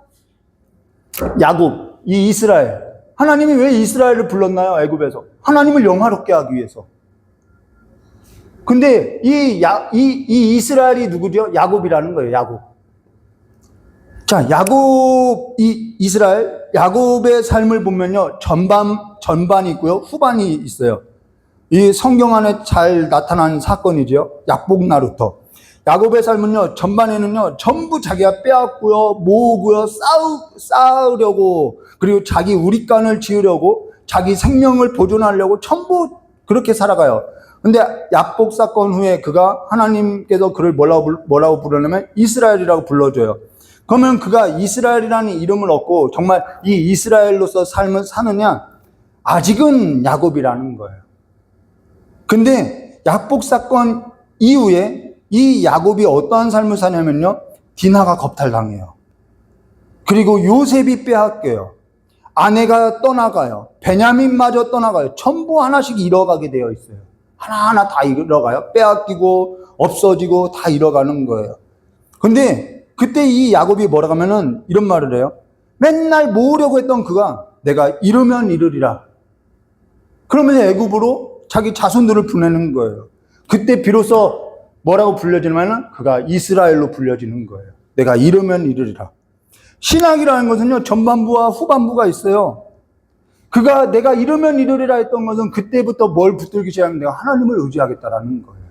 야곱, 이 이스라엘, 하나님이 왜 이스라엘을 불렀나요? 애굽에서 하나님을 영화롭게 하기 위해서. 근데 이 이스라엘이 누구죠? 야곱이라는 거예요. 야곱. 자, 이스라엘 야곱의 삶을 보면요, 전반이 있고요, 후반이 있어요. 이 성경 안에 잘 나타난 사건이죠. 약복 나루터. 야곱의 삶은요, 전반에는요, 전부 자기가 빼앗고요, 모으고요, 쌓으려고, 그리고 자기 우리간을 지으려고, 자기 생명을 보존하려고 전부 그렇게 살아가요. 근데 약복 사건 후에 그가, 하나님께서 그를 뭐라고 부르냐면 이스라엘이라고 불러줘요. 그러면 그가 이스라엘이라는 이름을 얻고 정말 이 이스라엘로서 삶을 사느냐? 아직은 야곱이라는 거예요. 근데 약복 사건 이후에 이 야곱이 어떠한 삶을 사냐면요, 디나가 겁탈당해요. 그리고 요셉이 빼앗겨요. 아내가 떠나가요. 베냐민마저 떠나가요. 전부 하나씩 잃어가게 되어 있어요. 하나하나 다 잃어가요. 빼앗기고 없어지고 다 잃어가는 거예요. 근데 그때 이 야곱이 뭐라고 하면은 이런 말을 해요. 맨날 모으려고 했던 그가 내가 이루면 이루리라. 그러면서 애굽으로 자기 자손들을 보내는 거예요. 그때 비로소 뭐라고 불려지냐면 그가 이스라엘로 불려지는 거예요. 내가 이루면 이루리라. 신학이라는 것은요, 전반부와 후반부가 있어요. 그가 내가 이루면 이루리라 했던 것은 그때부터 뭘 붙들기 시작하면 내가 하나님을 의지하겠다라는 거예요.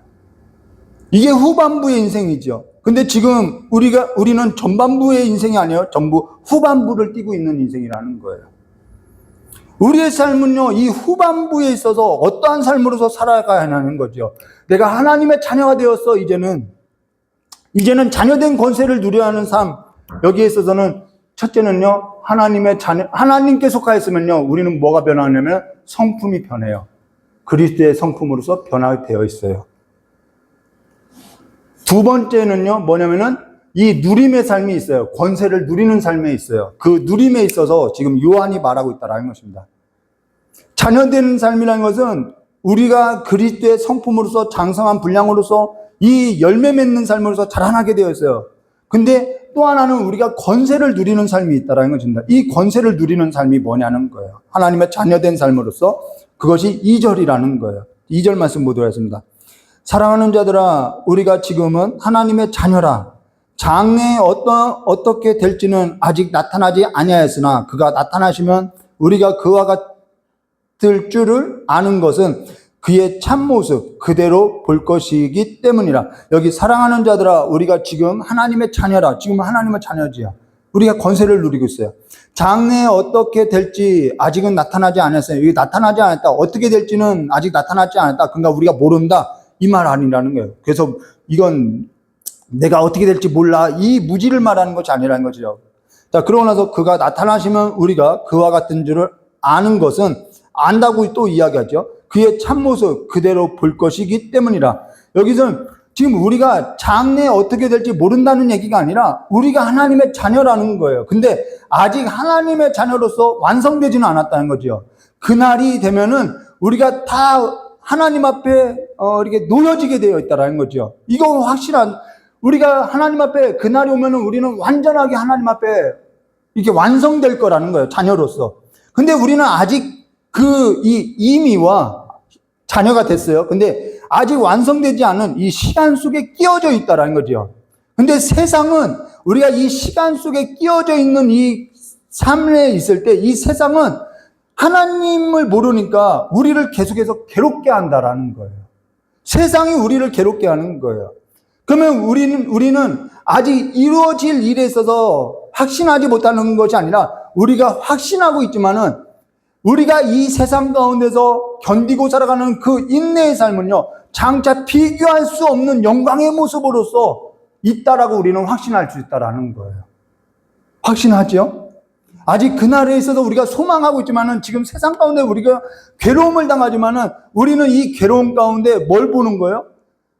이게 후반부의 인생이죠. 근데 지금 우리는 전반부의 인생이 아니에요. 전부 후반부를 띄고 있는 인생이라는 거예요. 우리의 삶은요, 이 후반부에 있어서 어떠한 삶으로서 살아가야 하는 거죠. 내가 하나님의 자녀가 되었어. 이제는 자녀된 권세를 누려야 하는 삶. 여기에 있어서는 첫째는요, 하나님의 자녀, 하나님께 속하였으면요, 우리는 뭐가 변하냐면 성품이 변해요. 그리스도의 성품으로서 변화되어 있어요. 두 번째는요, 뭐냐면은 이 누림의 삶이 있어요. 권세를 누리는 삶에 있어요. 그 누림에 있어서 지금 요한이 말하고 있다라는 것입니다. 자녀되는 삶이라는 것은 우리가 그리스도의 성품으로서 장성한 분량으로서 이 열매 맺는 삶으로서 자라나게 되어 있어요. 근데 또 하나는 우리가 권세를 누리는 삶이 있다는 것입니다. 이 권세를 누리는 삶이 뭐냐는 거예요. 하나님의 자녀된 삶으로서 그것이 2절이라는 거예요. 2절 말씀 보도록 하겠습니다. 사랑하는 자들아, 우리가 지금은 하나님의 자녀라. 장래에 어떻게 될지는 아직 나타나지 아니하였으나 그가 나타나시면 우리가 그와 같을 줄을 아는 것은 그의 참모습 그대로 볼 것이기 때문이라. 여기 사랑하는 자들아, 우리가 지금 하나님의 자녀라. 지금 하나님의 자녀지요. 우리가 권세를 누리고 있어요. 장래에 어떻게 될지 아직은 나타나지 않았어요. 여기 나타나지 않았다. 어떻게 될지는 아직 나타나지 않았다. 그러니까 우리가 모른다. 이 말 아니라는 거예요. 그래서 이건 내가 어떻게 될지 몰라. 이 무지를 말하는 것이 아니라는 거죠. 자, 그러고 나서 그가 나타나시면 우리가 그와 같은 줄을 아는 것은 안다고 또 이야기하죠. 그의 참모습 그대로 볼 것이기 때문이라. 여기서는 지금 우리가 장래에 어떻게 될지 모른다는 얘기가 아니라 우리가 하나님의 자녀라는 거예요. 근데 아직 하나님의 자녀로서 완성되지는 않았다는 거죠. 그날이 되면은 우리가 다 하나님 앞에 이렇게 놓여지게 되어 있다는 거죠. 이거 확실한, 우리가 하나님 앞에 그날이 오면은 우리는 완전하게 하나님 앞에 이게 완성될 거라는 거예요. 자녀로서. 근데 우리는 아직 이 임의와 자녀가 됐어요. 근데 아직 완성되지 않은 이 시간 속에 끼어져 있다라는 거죠. 근데 세상은 우리가 이 시간 속에 끼어져 있는 이 삶에 있을 때 이 세상은 하나님을 모르니까 우리를 계속해서 괴롭게 한다라는 거예요. 세상이 우리를 괴롭게 하는 거예요. 그러면 우리는 아직 이루어질 일에 있어서 확신하지 못하는 것이 아니라 우리가 확신하고 있지만은 우리가 이 세상 가운데서 견디고 살아가는 그 인내의 삶은요, 장차 비교할 수 없는 영광의 모습으로서 있다라고 우리는 확신할 수 있다라는 거예요. 확신하죠? 아직 그날에 있어서 우리가 소망하고 있지만은 지금 세상 가운데 우리가 괴로움을 당하지만은 우리는 이 괴로움 가운데 뭘 보는 거예요?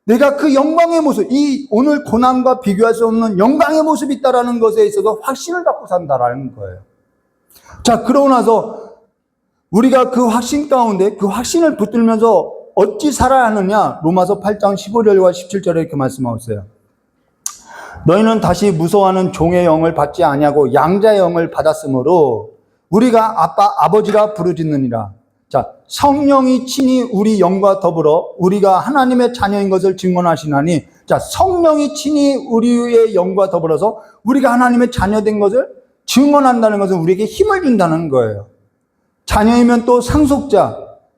내가 그 영광의 모습, 이 오늘 고난과 비교할 수 없는 영광의 모습이 있다라는 것에 있어서 확신을 갖고 산다라는 거예요. 자, 그러고 나서 우리가 그 확신 가운데 그 확신을 붙들면서 어찌 살아야 하느냐? 로마서 8장 15절과 17절에 이렇게 말씀하고 있어요. 너희는 다시 무서워하는 종의 영을 받지 아니하고 양자의 영을 받았으므로 우리가 아버지라 부르짖느니라. 자, 성령이 친히 우리 영과 더불어 우리가 하나님의 자녀인 것을 증언하시나니, 자, 성령이 친히 우리의 영과 더불어서 우리가 하나님의 자녀된 것을 증언한다는 것은 우리에게 힘을 준다는 거예요. 자녀이면 또 상속자,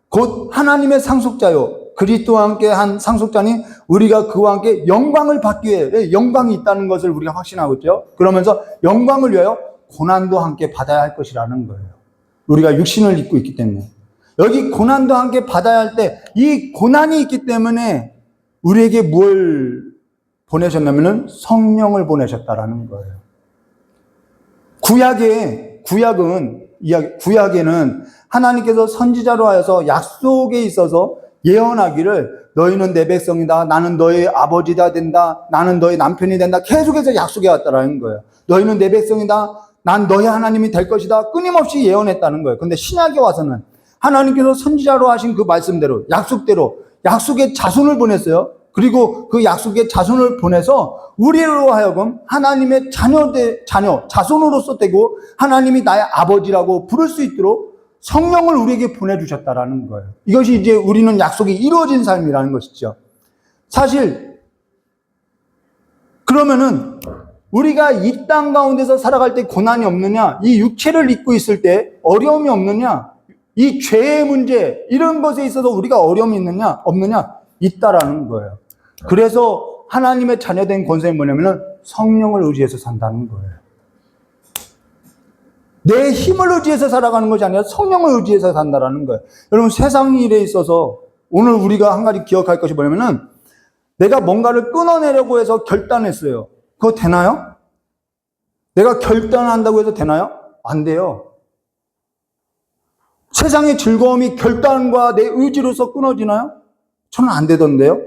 곧 하나님의 상속자요, 그리스도와 함께 한 상속자니 우리가 그와 함께 영광을 받기 위해 영광이 있다는 것을 우리가 확신하고 있죠. 그러면서 영광을 위하여 고난도 함께 받아야 할 것이라는 거예요. 우리가 육신을 입고 있기 때문에. 여기 고난도 함께 받아야 할 때 이 고난이 있기 때문에 우리에게 뭘 보내셨냐면은 성령을 보내셨다라는 거예요. 구약에는 하나님께서 선지자로 하여서 약속에 있어서 예언하기를 너희는 내 백성이다, 나는 너의 아버지가 된다, 나는 너의 남편이 된다, 계속해서 약속해 왔다라는 거예요. 너희는 내 백성이다, 난 너의 하나님이 될 것이다, 끊임없이 예언했다는 거예요. 근데 신약에 와서는 하나님께서 선지자로 하신 그 말씀대로, 약속대로 약속의 자손을 보냈어요. 그리고 그 약속의 자손을 보내서 우리로 하여금 하나님의 자손으로서 되고 하나님이 나의 아버지라고 부를 수 있도록 성령을 우리에게 보내주셨다라는 거예요. 이것이 이제 우리는 약속이 이루어진 삶이라는 것이죠. 사실 그러면은 우리가 이 땅 가운데서 살아갈 때 고난이 없느냐, 이 육체를 입고 있을 때 어려움이 없느냐, 이 죄의 문제 이런 것에 있어서 우리가 어려움이 있느냐 없느냐, 있다라는 거예요. 그래서 하나님의 자녀된 권세는 뭐냐면은 성령을 의지해서 산다는 거예요. 내 힘을 의지해서 살아가는 것이 아니라 성령을 의지해서 산다라는 거예요. 여러분, 세상 일에 있어서 오늘 우리가 한 가지 기억할 것이 뭐냐면은 내가 뭔가를 끊어내려고 해서 결단했어요. 그거 되나요? 내가 결단한다고 해서 되나요? 안 돼요. 세상의 즐거움이 결단과 내 의지로서 끊어지나요? 저는 안 되던데요.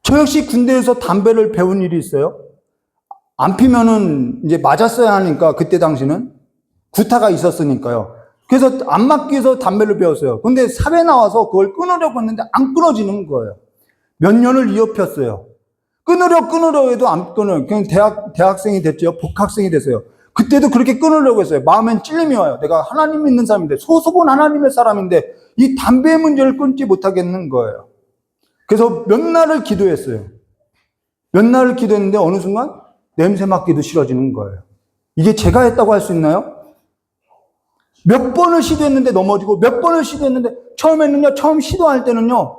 저 역시 군대에서 담배를 배운 일이 있어요. 안 피면은 이제 맞았어야 하니까, 그때 당시는 구타가 있었으니까요. 그래서 안 맞기 위해서 담배를 배웠어요. 근데 사회 나와서 그걸 끊으려고 했는데 안 끊어지는 거예요. 몇 년을 이어 폈어요. 끊으려 해도 안 끊어요. 그냥 대학생이 됐죠. 복학생이 됐어요. 그때도 그렇게 끊으려고 했어요. 마음엔 찔림이 와요. 내가 하나님 믿는 사람인데, 소속은 하나님의 사람인데 이 담배 문제를 끊지 못하겠는 거예요. 그래서 몇 날을 기도했어요. 몇 날을 기도했는데 어느 순간 냄새 맡기도 싫어지는 거예요. 이게 제가 했다고 할 수 있나요? 몇 번을 시도했는데 넘어지고, 몇 번을 시도했는데, 처음 시도할 때는요,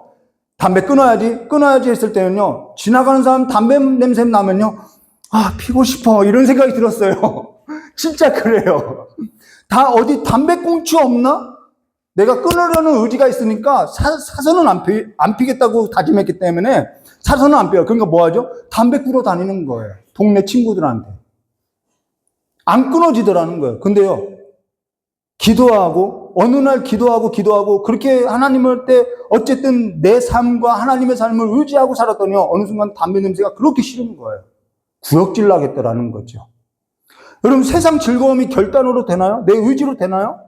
담배 끊어야지 했을 때는요, 지나가는 사람 담배 냄새 나면요, 아, 피고 싶어, 이런 생각이 들었어요. 진짜 그래요. 다 어디 담배꽁초 없나? 내가 끊으려는 의지가 있으니까 사서는 안 피겠다고 다짐했기 때문에 사서는 안 피워요. 그러니까 뭐 하죠? 담배 꾸러 다니는 거예요. 동네 친구들한테. 안 끊어지더라는 거예요. 근데요, 기도하고 어느 날 기도하고 그렇게 하나님을 때 어쨌든 내 삶과 하나님의 삶을 의지하고 살았더니 어느 순간 담배 냄새가 그렇게 싫은 거예요. 구역질 나겠다라는 거죠. 여러분, 세상 즐거움이 결단으로 되나요? 내 의지로 되나요?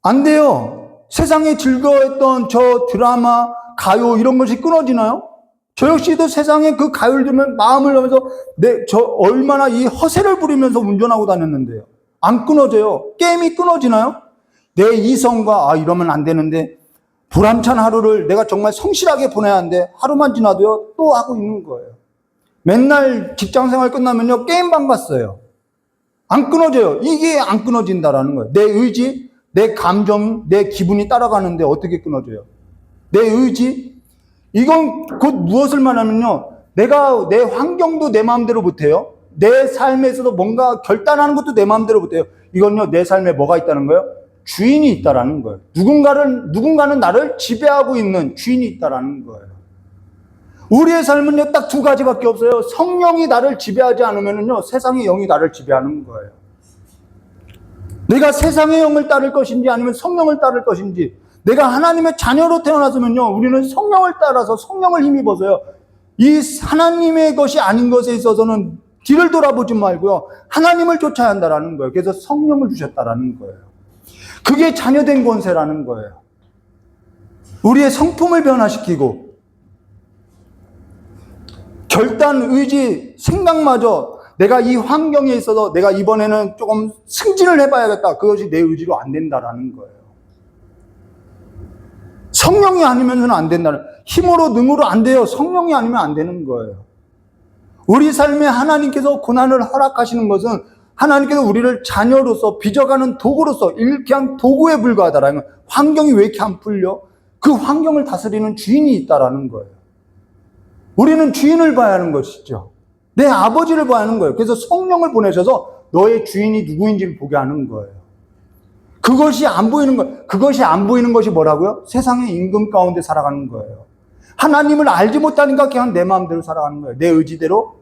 안 돼요. 세상에 즐거워했던 저 드라마, 가요 이런 것이 끊어지나요? 저 역시도 세상에 그 가요를 들으면 마음을 넣으면서 저 얼마나 이 허세를 부리면서 운전하고 다녔는데요. 안 끊어져요. 게임이 끊어지나요? 내 이성과 이러면 안 되는데 불안찬 하루를 내가 정말 성실하게 보내야 하는데 하루만 지나도요 또 하고 있는 거예요. 맨날 직장생활 끝나면요 게임방 갔어요. 안 끊어져요. 이게 안 끊어진다라는 거예요. 내 의지, 내 감정, 내 기분이 따라가는데 어떻게 끊어져요? 내 의지? 이건 곧 무엇을 말하면요. 내가 내 환경도 내 마음대로 못해요. 내 삶에서도 뭔가 결단하는 것도 내 마음대로 못해요. 이건요, 내 삶에 뭐가 있다는 거예요? 주인이 있다라는 거예요. 누군가는 나를 지배하고 있는 주인이 있다라는 거예요. 우리의 삶은요, 딱 두 가지밖에 없어요. 성령이 나를 지배하지 않으면요, 세상의 영이 나를 지배하는 거예요. 내가 세상의 영을 따를 것인지 아니면 성령을 따를 것인지, 내가 하나님의 자녀로 태어났으면요, 우리는 성령을 따라서 성령을 힘입어서요, 이 하나님의 것이 아닌 것에 있어서는 뒤를 돌아보지 말고요, 하나님을 쫓아야 한다라는 거예요. 그래서 성령을 주셨다라는 거예요. 그게 자녀된 권세라는 거예요. 우리의 성품을 변화시키고, 결단, 의지, 생각마저 내가 이 환경에 있어서 내가 이번에는 조금 승진을 해봐야겠다. 그것이 내 의지로 안 된다라는 거예요. 성령이 아니면서는 안 된다는, 힘으로 능으로 안 돼요. 성령이 아니면 안 되는 거예요. 우리 삶에 하나님께서 고난을 허락하시는 것은 하나님께서 우리를 자녀로서 빚어가는 도구로서 그냥 도구에 불과하다라는 거예요. 환경이 왜 이렇게 안 풀려? 그 환경을 다스리는 주인이 있다라는 거예요. 우리는 주인을 봐야 하는 것이죠. 내 아버지를 봐야 하는 거예요. 그래서 성령을 보내셔서 너의 주인이 누구인지를 보게 하는 거예요. 그것이 안 보이는 거, 그것이 안 보이는 것이 뭐라고요? 세상의 임금 가운데 살아가는 거예요. 하나님을 알지 못하니까 그냥 내 마음대로 살아가는 거예요. 내 의지대로.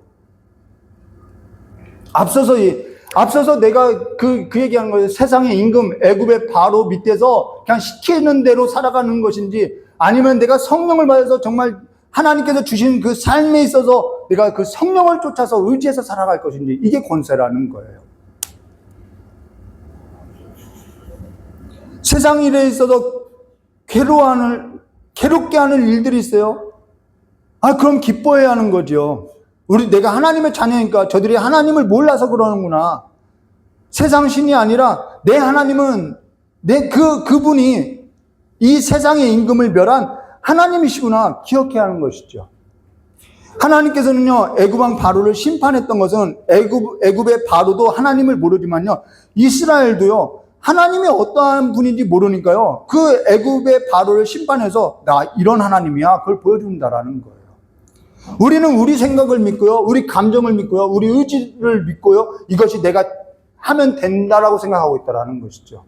앞서서 내가 그 얘기하는 거예요. 세상의 임금, 애굽의 바로 밑에서 그냥 시키는 대로 살아가는 것인지, 아니면 내가 성령을 받아서 정말 하나님께서 주신 그 삶에 있어서 내가 그 성령을 쫓아서 의지해서 살아갈 것인지, 이게 권세라는 거예요. 세상 일에 있어서 괴롭게 하는 일들이 있어요. 그럼 기뻐해야 하는 거죠. 내가 하나님의 자녀니까 저들이 하나님을 몰라서 그러는구나. 세상 신이 아니라 내 하나님은 그분이 이 세상의 임금을 멸한 하나님이시구나 기억해야 하는 것이죠. 하나님께서는요, 애굽왕 바로를 심판했던 것은 애굽의 바로도 하나님을 모르지만요, 이스라엘도요, 하나님이 어떠한 분인지 모르니까요, 그 애굽의 바로를 심판해서 나 이런 하나님이야, 그걸 보여준다라는 거예요. 우리는 우리 생각을 믿고요, 우리 감정을 믿고요, 우리 의지를 믿고요, 이것이 내가 하면 된다라고 생각하고 있다라는 것이죠.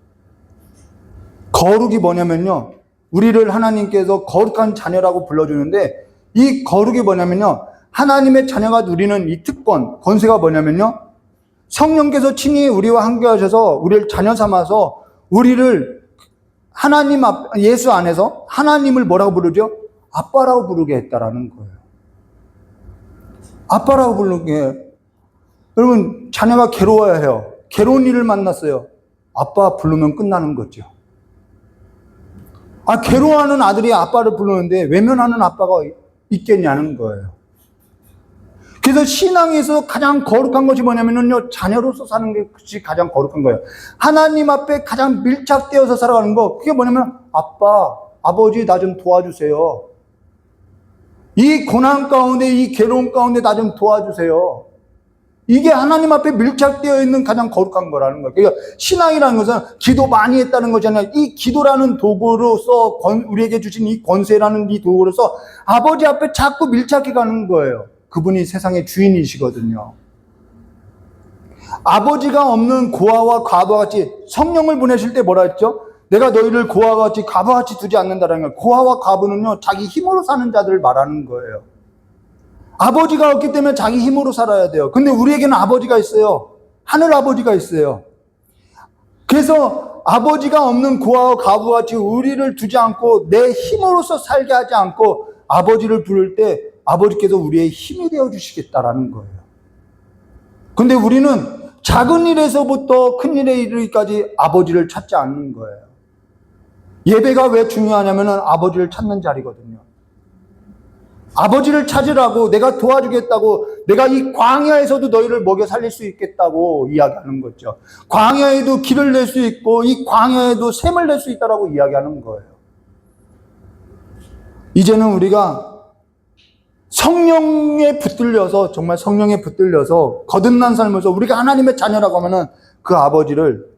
거룩이 뭐냐면요, 우리를 하나님께서 거룩한 자녀라고 불러주는데, 이 거룩이 뭐냐면요, 하나님의 자녀가 누리는 이 특권, 권세가 뭐냐면요, 성령께서 친히 우리와 함께 하셔서 우리를 자녀 삼아서 우리를 하나님 예수 안에서 하나님을 뭐라고 부르죠? 아빠라고 부르게 했다라는 거예요. 아빠라고 부르게. 여러분, 자녀가 괴로워야 해요. 괴로운 일을 만났어요. 아빠 부르면 끝나는 거죠. 괴로워하는 아들이 아빠를 부르는데 외면하는 아빠가 있겠냐는 거예요. 그래서 신앙에서 가장 거룩한 것이 뭐냐면요, 자녀로서 사는 것이 가장 거룩한 거예요. 하나님 앞에 가장 밀착되어서 살아가는 거, 그게 뭐냐면 아버지 나 좀 도와주세요. 이 고난 가운데, 이 괴로움 가운데 나 좀 도와주세요. 이게 하나님 앞에 밀착되어 있는 가장 거룩한 거라는 거예요. 그러니까 신앙이라는 것은 기도 많이 했다는 것이 아니라 이 기도라는 도구로서 우리에게 주신 이 권세라는 이 도구로서 아버지 앞에 자꾸 밀착해 가는 거예요. 그분이 세상의 주인이시거든요. 아버지가 없는 고아와 과부와 같이, 성령을 보내실 때 뭐라 했죠? 내가 너희를 고아와 같이 과부와 같이 두지 않는다라는 거예요. 고아와 과부는요, 자기 힘으로 사는 자들을 말하는 거예요. 아버지가 없기 때문에 자기 힘으로 살아야 돼요. 근데 우리에게는 아버지가 있어요. 하늘 아버지가 있어요. 그래서 아버지가 없는 고아와 과부같이 우리를 두지 않고 내 힘으로서 살게 하지 않고 아버지를 부를 때 아버지께서 우리의 힘이 되어 주시겠다라는 거예요. 근데 우리는 작은 일에서부터 큰 일에 이르기까지 아버지를 찾지 않는 거예요. 예배가 왜 중요하냐면은 아버지를 찾는 자리거든요. 아버지를 찾으라고, 내가 도와주겠다고, 내가 이 광야에서도 너희를 먹여 살릴 수 있겠다고 이야기하는 거죠. 광야에도 길을 낼 수 있고 이 광야에도 샘을 낼 수 있다라고 이야기하는 거예요. 이제는 우리가 성령에 붙들려서, 정말 성령에 붙들려서 거듭난 삶에서 우리가 하나님의 자녀라고 하면은 그 아버지를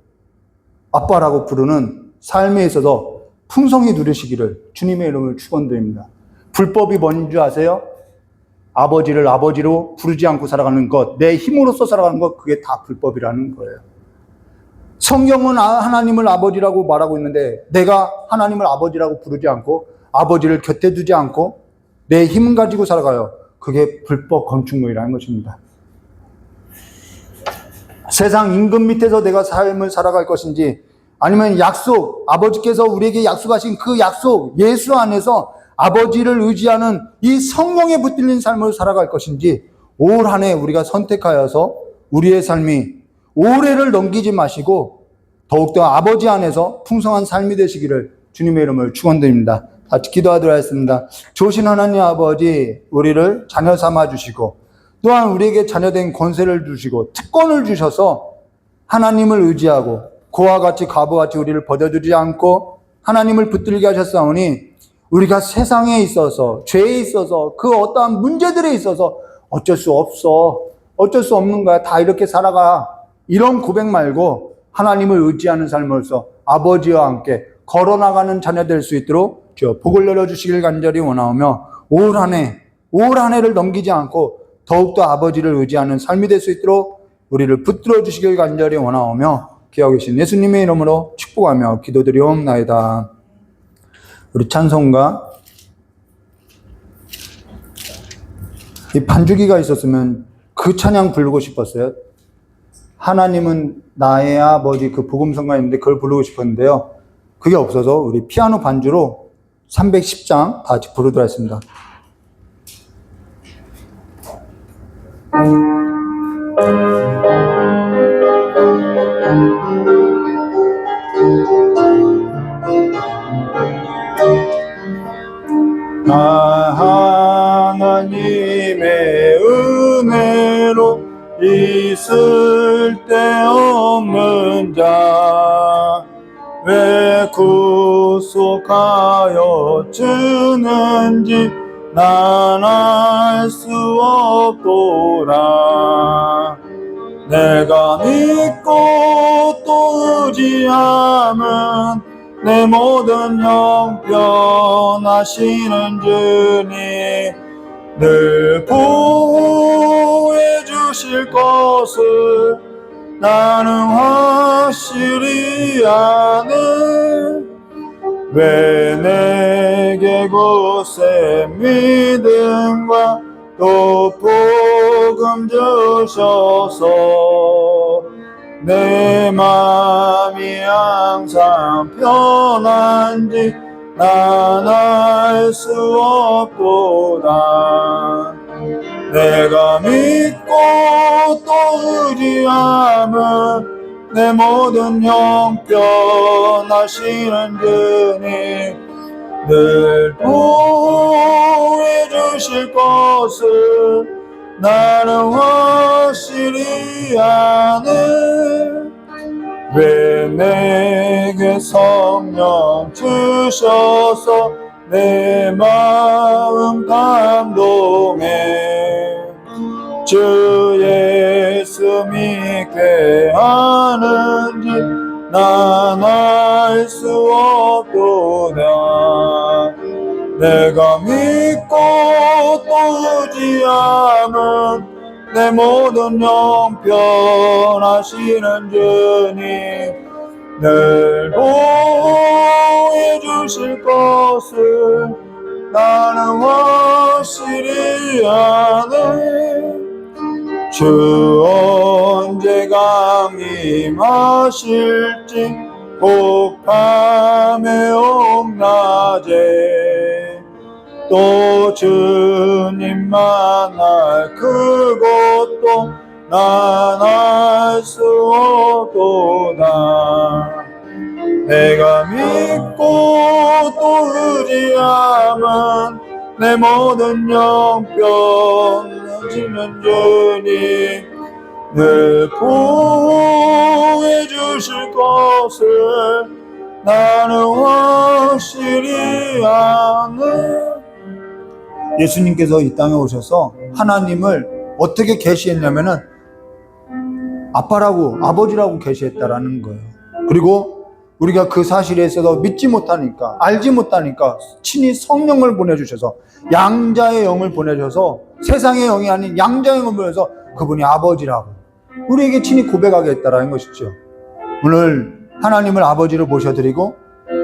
아빠라고 부르는 삶에 있어서 풍성히 누리시기를 주님의 이름으로 축원드립니다. 불법이 뭔 줄 아세요? 아버지를 아버지로 부르지 않고 살아가는 것, 내 힘으로써 살아가는 것, 그게 다 불법이라는 거예요. 성경은 하나님을 아버지라고 말하고 있는데 내가 하나님을 아버지라고 부르지 않고 아버지를 곁에 두지 않고 내 힘을 가지고 살아가요. 그게 불법 건축물이라는 것입니다. 세상 임금 밑에서 내가 삶을 살아갈 것인지, 아니면 약속, 아버지께서 우리에게 약속하신 그 약속, 예수 안에서 아버지를 의지하는 이 성령에 붙들린 삶을 살아갈 것인지, 올 한 해 우리가 선택하여서 우리의 삶이 올해를 넘기지 마시고 더욱더 아버지 안에서 풍성한 삶이 되시기를 주님의 이름을 축원드립니다. 같이 기도하도록 하겠습니다. 좋으신 하나님 아버지, 우리를 자녀 삼아 주시고 또한 우리에게 자녀된 권세를 주시고 특권을 주셔서 하나님을 의지하고 고와 같이 과부같이 우리를 버려두지 않고 하나님을 붙들게 하셨사오니 우리가 세상에 있어서, 죄에 있어서, 그 어떠한 문제들에 있어서 어쩔 수 없어, 어쩔 수 없는 거야, 다 이렇게 살아가, 이런 고백 말고 하나님을 의지하는 삶으로서 아버지와 함께 걸어나가는 자녀 될 수 있도록 주여 복을 내려주시길 간절히 원하오며 올 한 해를 넘기지 않고 더욱더 아버지를 의지하는 삶이 될 수 있도록 우리를 붙들어 주시길 간절히 원하오며 기하고 계신 예수님의 이름으로 축복하며 기도드리옵나이다. 우리 찬송가 이 반주기가 있었으면 그 찬양 부르고 싶었어요. 하나님은 나의 아버지, 그 복음성가 있는데 그걸 부르고 싶었는데요. 그게 없어서 우리 피아노 반주로 310장 다 같이 부르도록 하겠습니다. 나 하나님의 은혜로 있을 데 없는 자 왜 구속하여 주는지 난 알 수 없도다. 내가 믿고 또 의지함은 내 모든 형편하시는 주님 늘 보호해 주실 것을 나는 확실히 아네. 왜 내게 굳세 믿음과 또 복음 주셔서 내 마음이 항상 편한지 난 알 수 없도다. 내가 믿고 또 의지함은 내 모든 형편하시는 주님 늘 보호해 주실 것을 나는 확실히 아네. 왜 내게 성령 주셔서 내 마음 감동해 주 예수 믿게 하는지 난 알 수 없도다. 내가 믿고 또 의지함은 내 모든 형편하시는 주님 늘 보호해 주실 것을 나는 확실히 아네. 주 언제 강림하실지 혹 밤의 옥낮에 또 주님 만날 그것도 난 알 수 없도다. 내가 믿고 또 의지함은 내 모든 영병지는 주님 늘 보호해 주실 것을 나는 확실히 아네. 예수님께서 이 땅에 오셔서 하나님을 어떻게 계시했냐면은 아빠라고, 아버지라고 계시했다라는 거예요. 그리고 우리가 그 사실에 있어서 믿지 못하니까, 알지 못하니까 친히 성령을 보내주셔서, 양자의 영을 보내셔서, 세상의 영이 아닌 양자의 영을 보내서 그분이 아버지라고 우리에게 친히 고백하게 했다라는 것이죠. 오늘 하나님을 아버지로 모셔드리고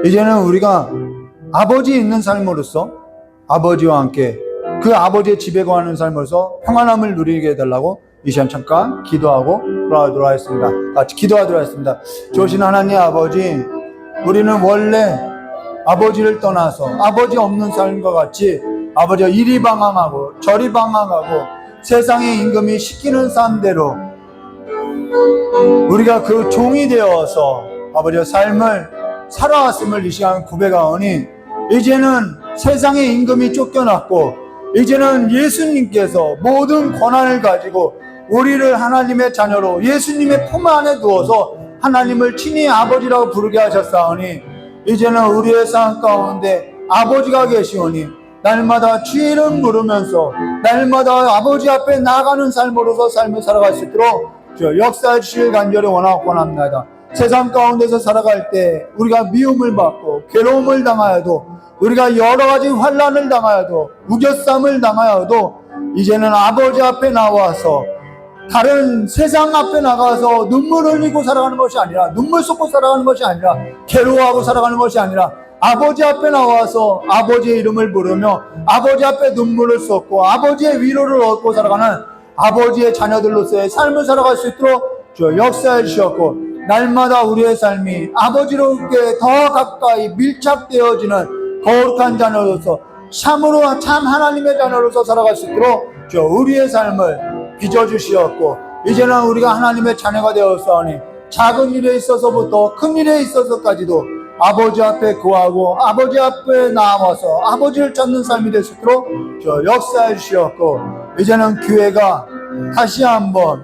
이제는 우리가 아버지 있는 삶으로서 아버지와 함께 그 아버지의 집에 거하는 삶으로서 평안함을 누리게 해달라고 이 시간 잠깐 기도하고 돌아오도록 하겠습니다. 같이 기도하도록 하겠습니다. 좋으신 하나님 아버지, 우리는 원래 아버지를 떠나서 아버지 없는 삶과 같이 아버지가 이리 방황하고 저리 방황하고 세상의 임금이 시키는 삶대로 우리가 그 종이 되어서 아버지의 삶을 살아왔음을 이 시간 고백하오니 이제는 세상의 임금이 쫓겨났고 이제는 예수님께서 모든 권한을 가지고 우리를 하나님의 자녀로 예수님의 품 안에 두어서 하나님을 친히 아버지라고 부르게 하셨사오니 이제는 우리의 삶 가운데 아버지가 계시오니 날마다 주의 이름 부르면서 날마다 아버지 앞에 나아가는 삶으로서 삶을 살아갈 수 있도록 역사해 주시길 간절히 원합니다. 세상 가운데서 살아갈 때 우리가 미움을 받고 괴로움을 당하여도 우리가 여러 가지 환난을 당하여도 우겨쌈을 당하여도 이제는 아버지 앞에 나와서 다른 세상 앞에 나가서 눈물 흘리고 살아가는 것이 아니라 눈물 쏟고 살아가는 것이 아니라 괴로워하고 살아가는 것이 아니라 아버지 앞에 나와서 아버지의 이름을 부르며 아버지 앞에 눈물을 쏟고 아버지의 위로를 얻고 살아가는 아버지의 자녀들로서의 삶을 살아갈 수 있도록 주여 역사해 주셨고 날마다 우리의 삶이 아버지로께 더 가까이 밀착되어지는 거룩한 자녀로서 참으로 참 하나님의 자녀로서 살아갈 수 있도록 주여 우리의 삶을 빚어주시었고 이제는 우리가 하나님의 자녀가 되었사오니 작은 일에 있어서부터 큰 일에 있어서까지도 아버지 앞에 구하고 아버지 앞에 나와서 아버지를 찾는 삶이 될 수 있도록 역사해 주시었고 이제는 기회가 다시 한번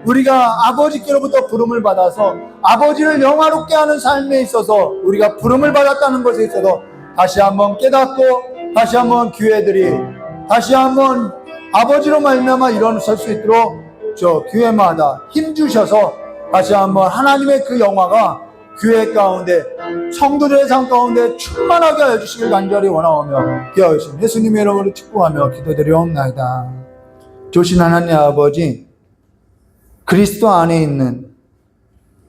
우리가 아버지께로부터 부름을 받아서 아버지를 영화롭게 하는 삶에 있어서 우리가 부름을 받았다는 것에 있어서 다시 한번 깨닫고 다시 한번 기회들이 다시 한번 아버지로 말미암아 일어설 수 있도록 교회마다 힘주셔서 다시 한번 하나님의 그 영화가 교회 가운데 성도들의 삶 가운데 충만하게 해주시길 간절히 원하오며 기도하신 예수님의 이름으로 축복하며 기도드리옵나이다. 좋으신 하나님 아버지, 그리스도 안에 있는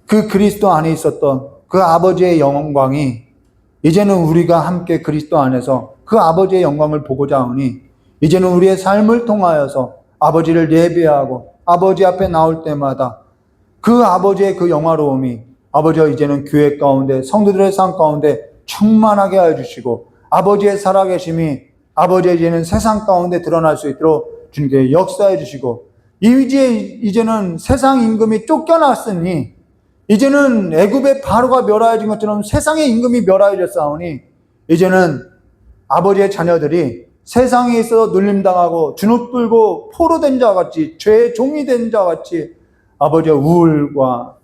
그 그리스도 안에 있었던 그 아버지의 영광이 이제는 우리가 함께 그리스도 안에서 그 아버지의 영광을 보고자 하니 이제는 우리의 삶을 통하여서 아버지를 예배하고 아버지 앞에 나올 때마다 그 아버지의 그 영화로움이 아버지가 이제는 교회 가운데 성도들의 삶 가운데 충만하게 해주시고 아버지의 살아계심이 아버지의 이제는 세상 가운데 드러날 수 있도록 주님께 역사해 주시고 이제는 세상 임금이 쫓겨났으니 이제는 애굽의 바로가 멸하여진 것처럼 세상의 임금이 멸하여졌사오니 이제는 아버지의 자녀들이 세상에 있어서 눌림당하고 주눅들고 포로된 자와 같이 죄의 종이 된 자와 같이 아버지의 우울과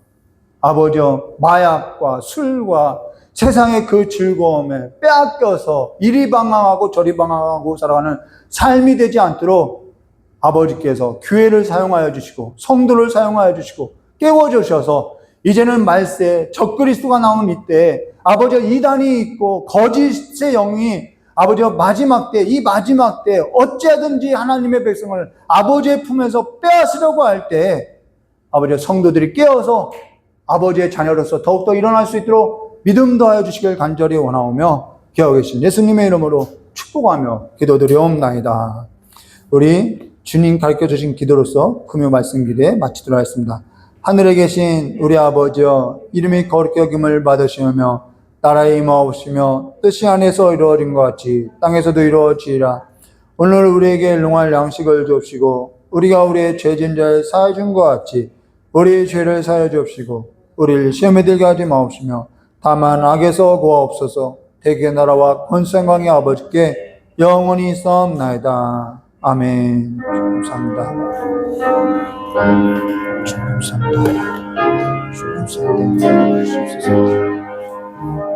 아버지의 마약과 술과 세상의 그 즐거움에 빼앗겨서 이리 방황하고 저리 방황하고 살아가는 삶이 되지 않도록 아버지께서 교회를 사용하여 주시고 성도를 사용하여 주시고 깨워주셔서 이제는 말세 적그리스도가 나오는 이때 아버지가 이단이 있고 거짓의 영이 아버지가 마지막 때, 이 마지막 때 어찌하든지 하나님의 백성을 아버지의 품에서 빼앗으려고 할 때 아버지의 성도들이 깨어서 아버지의 자녀로서 더욱더 일어날 수 있도록 믿음 더하여 주시길 간절히 원하오며 기하고 계신 예수님의 이름으로 축복하며 기도드리옵나이다. 우리 주님 가르쳐 주신 기도로서 금요 말씀 기도에 마치도록 하겠습니다. 하늘에 계신 우리 아버지여, 이름이 거룩히 여김을 받으시며 나라에 임하옵시며 뜻이 안에서 이루어진 것 같이 땅에서도 이루어지리라. 오늘 우리에게 일용할 양식을 주옵시고 우리가 우리의 죄진 자를 사하여 준 것 같이 우리의 죄를 사하여 주옵시고 우리를 시험에 들게 하지 마옵시며 다만 악에서 구하옵소서. 대개 나라와 권세광의 아버지께 영원히 있사옵나이다. 아멘. 감사합니다. 감사합니다. 감사합니다.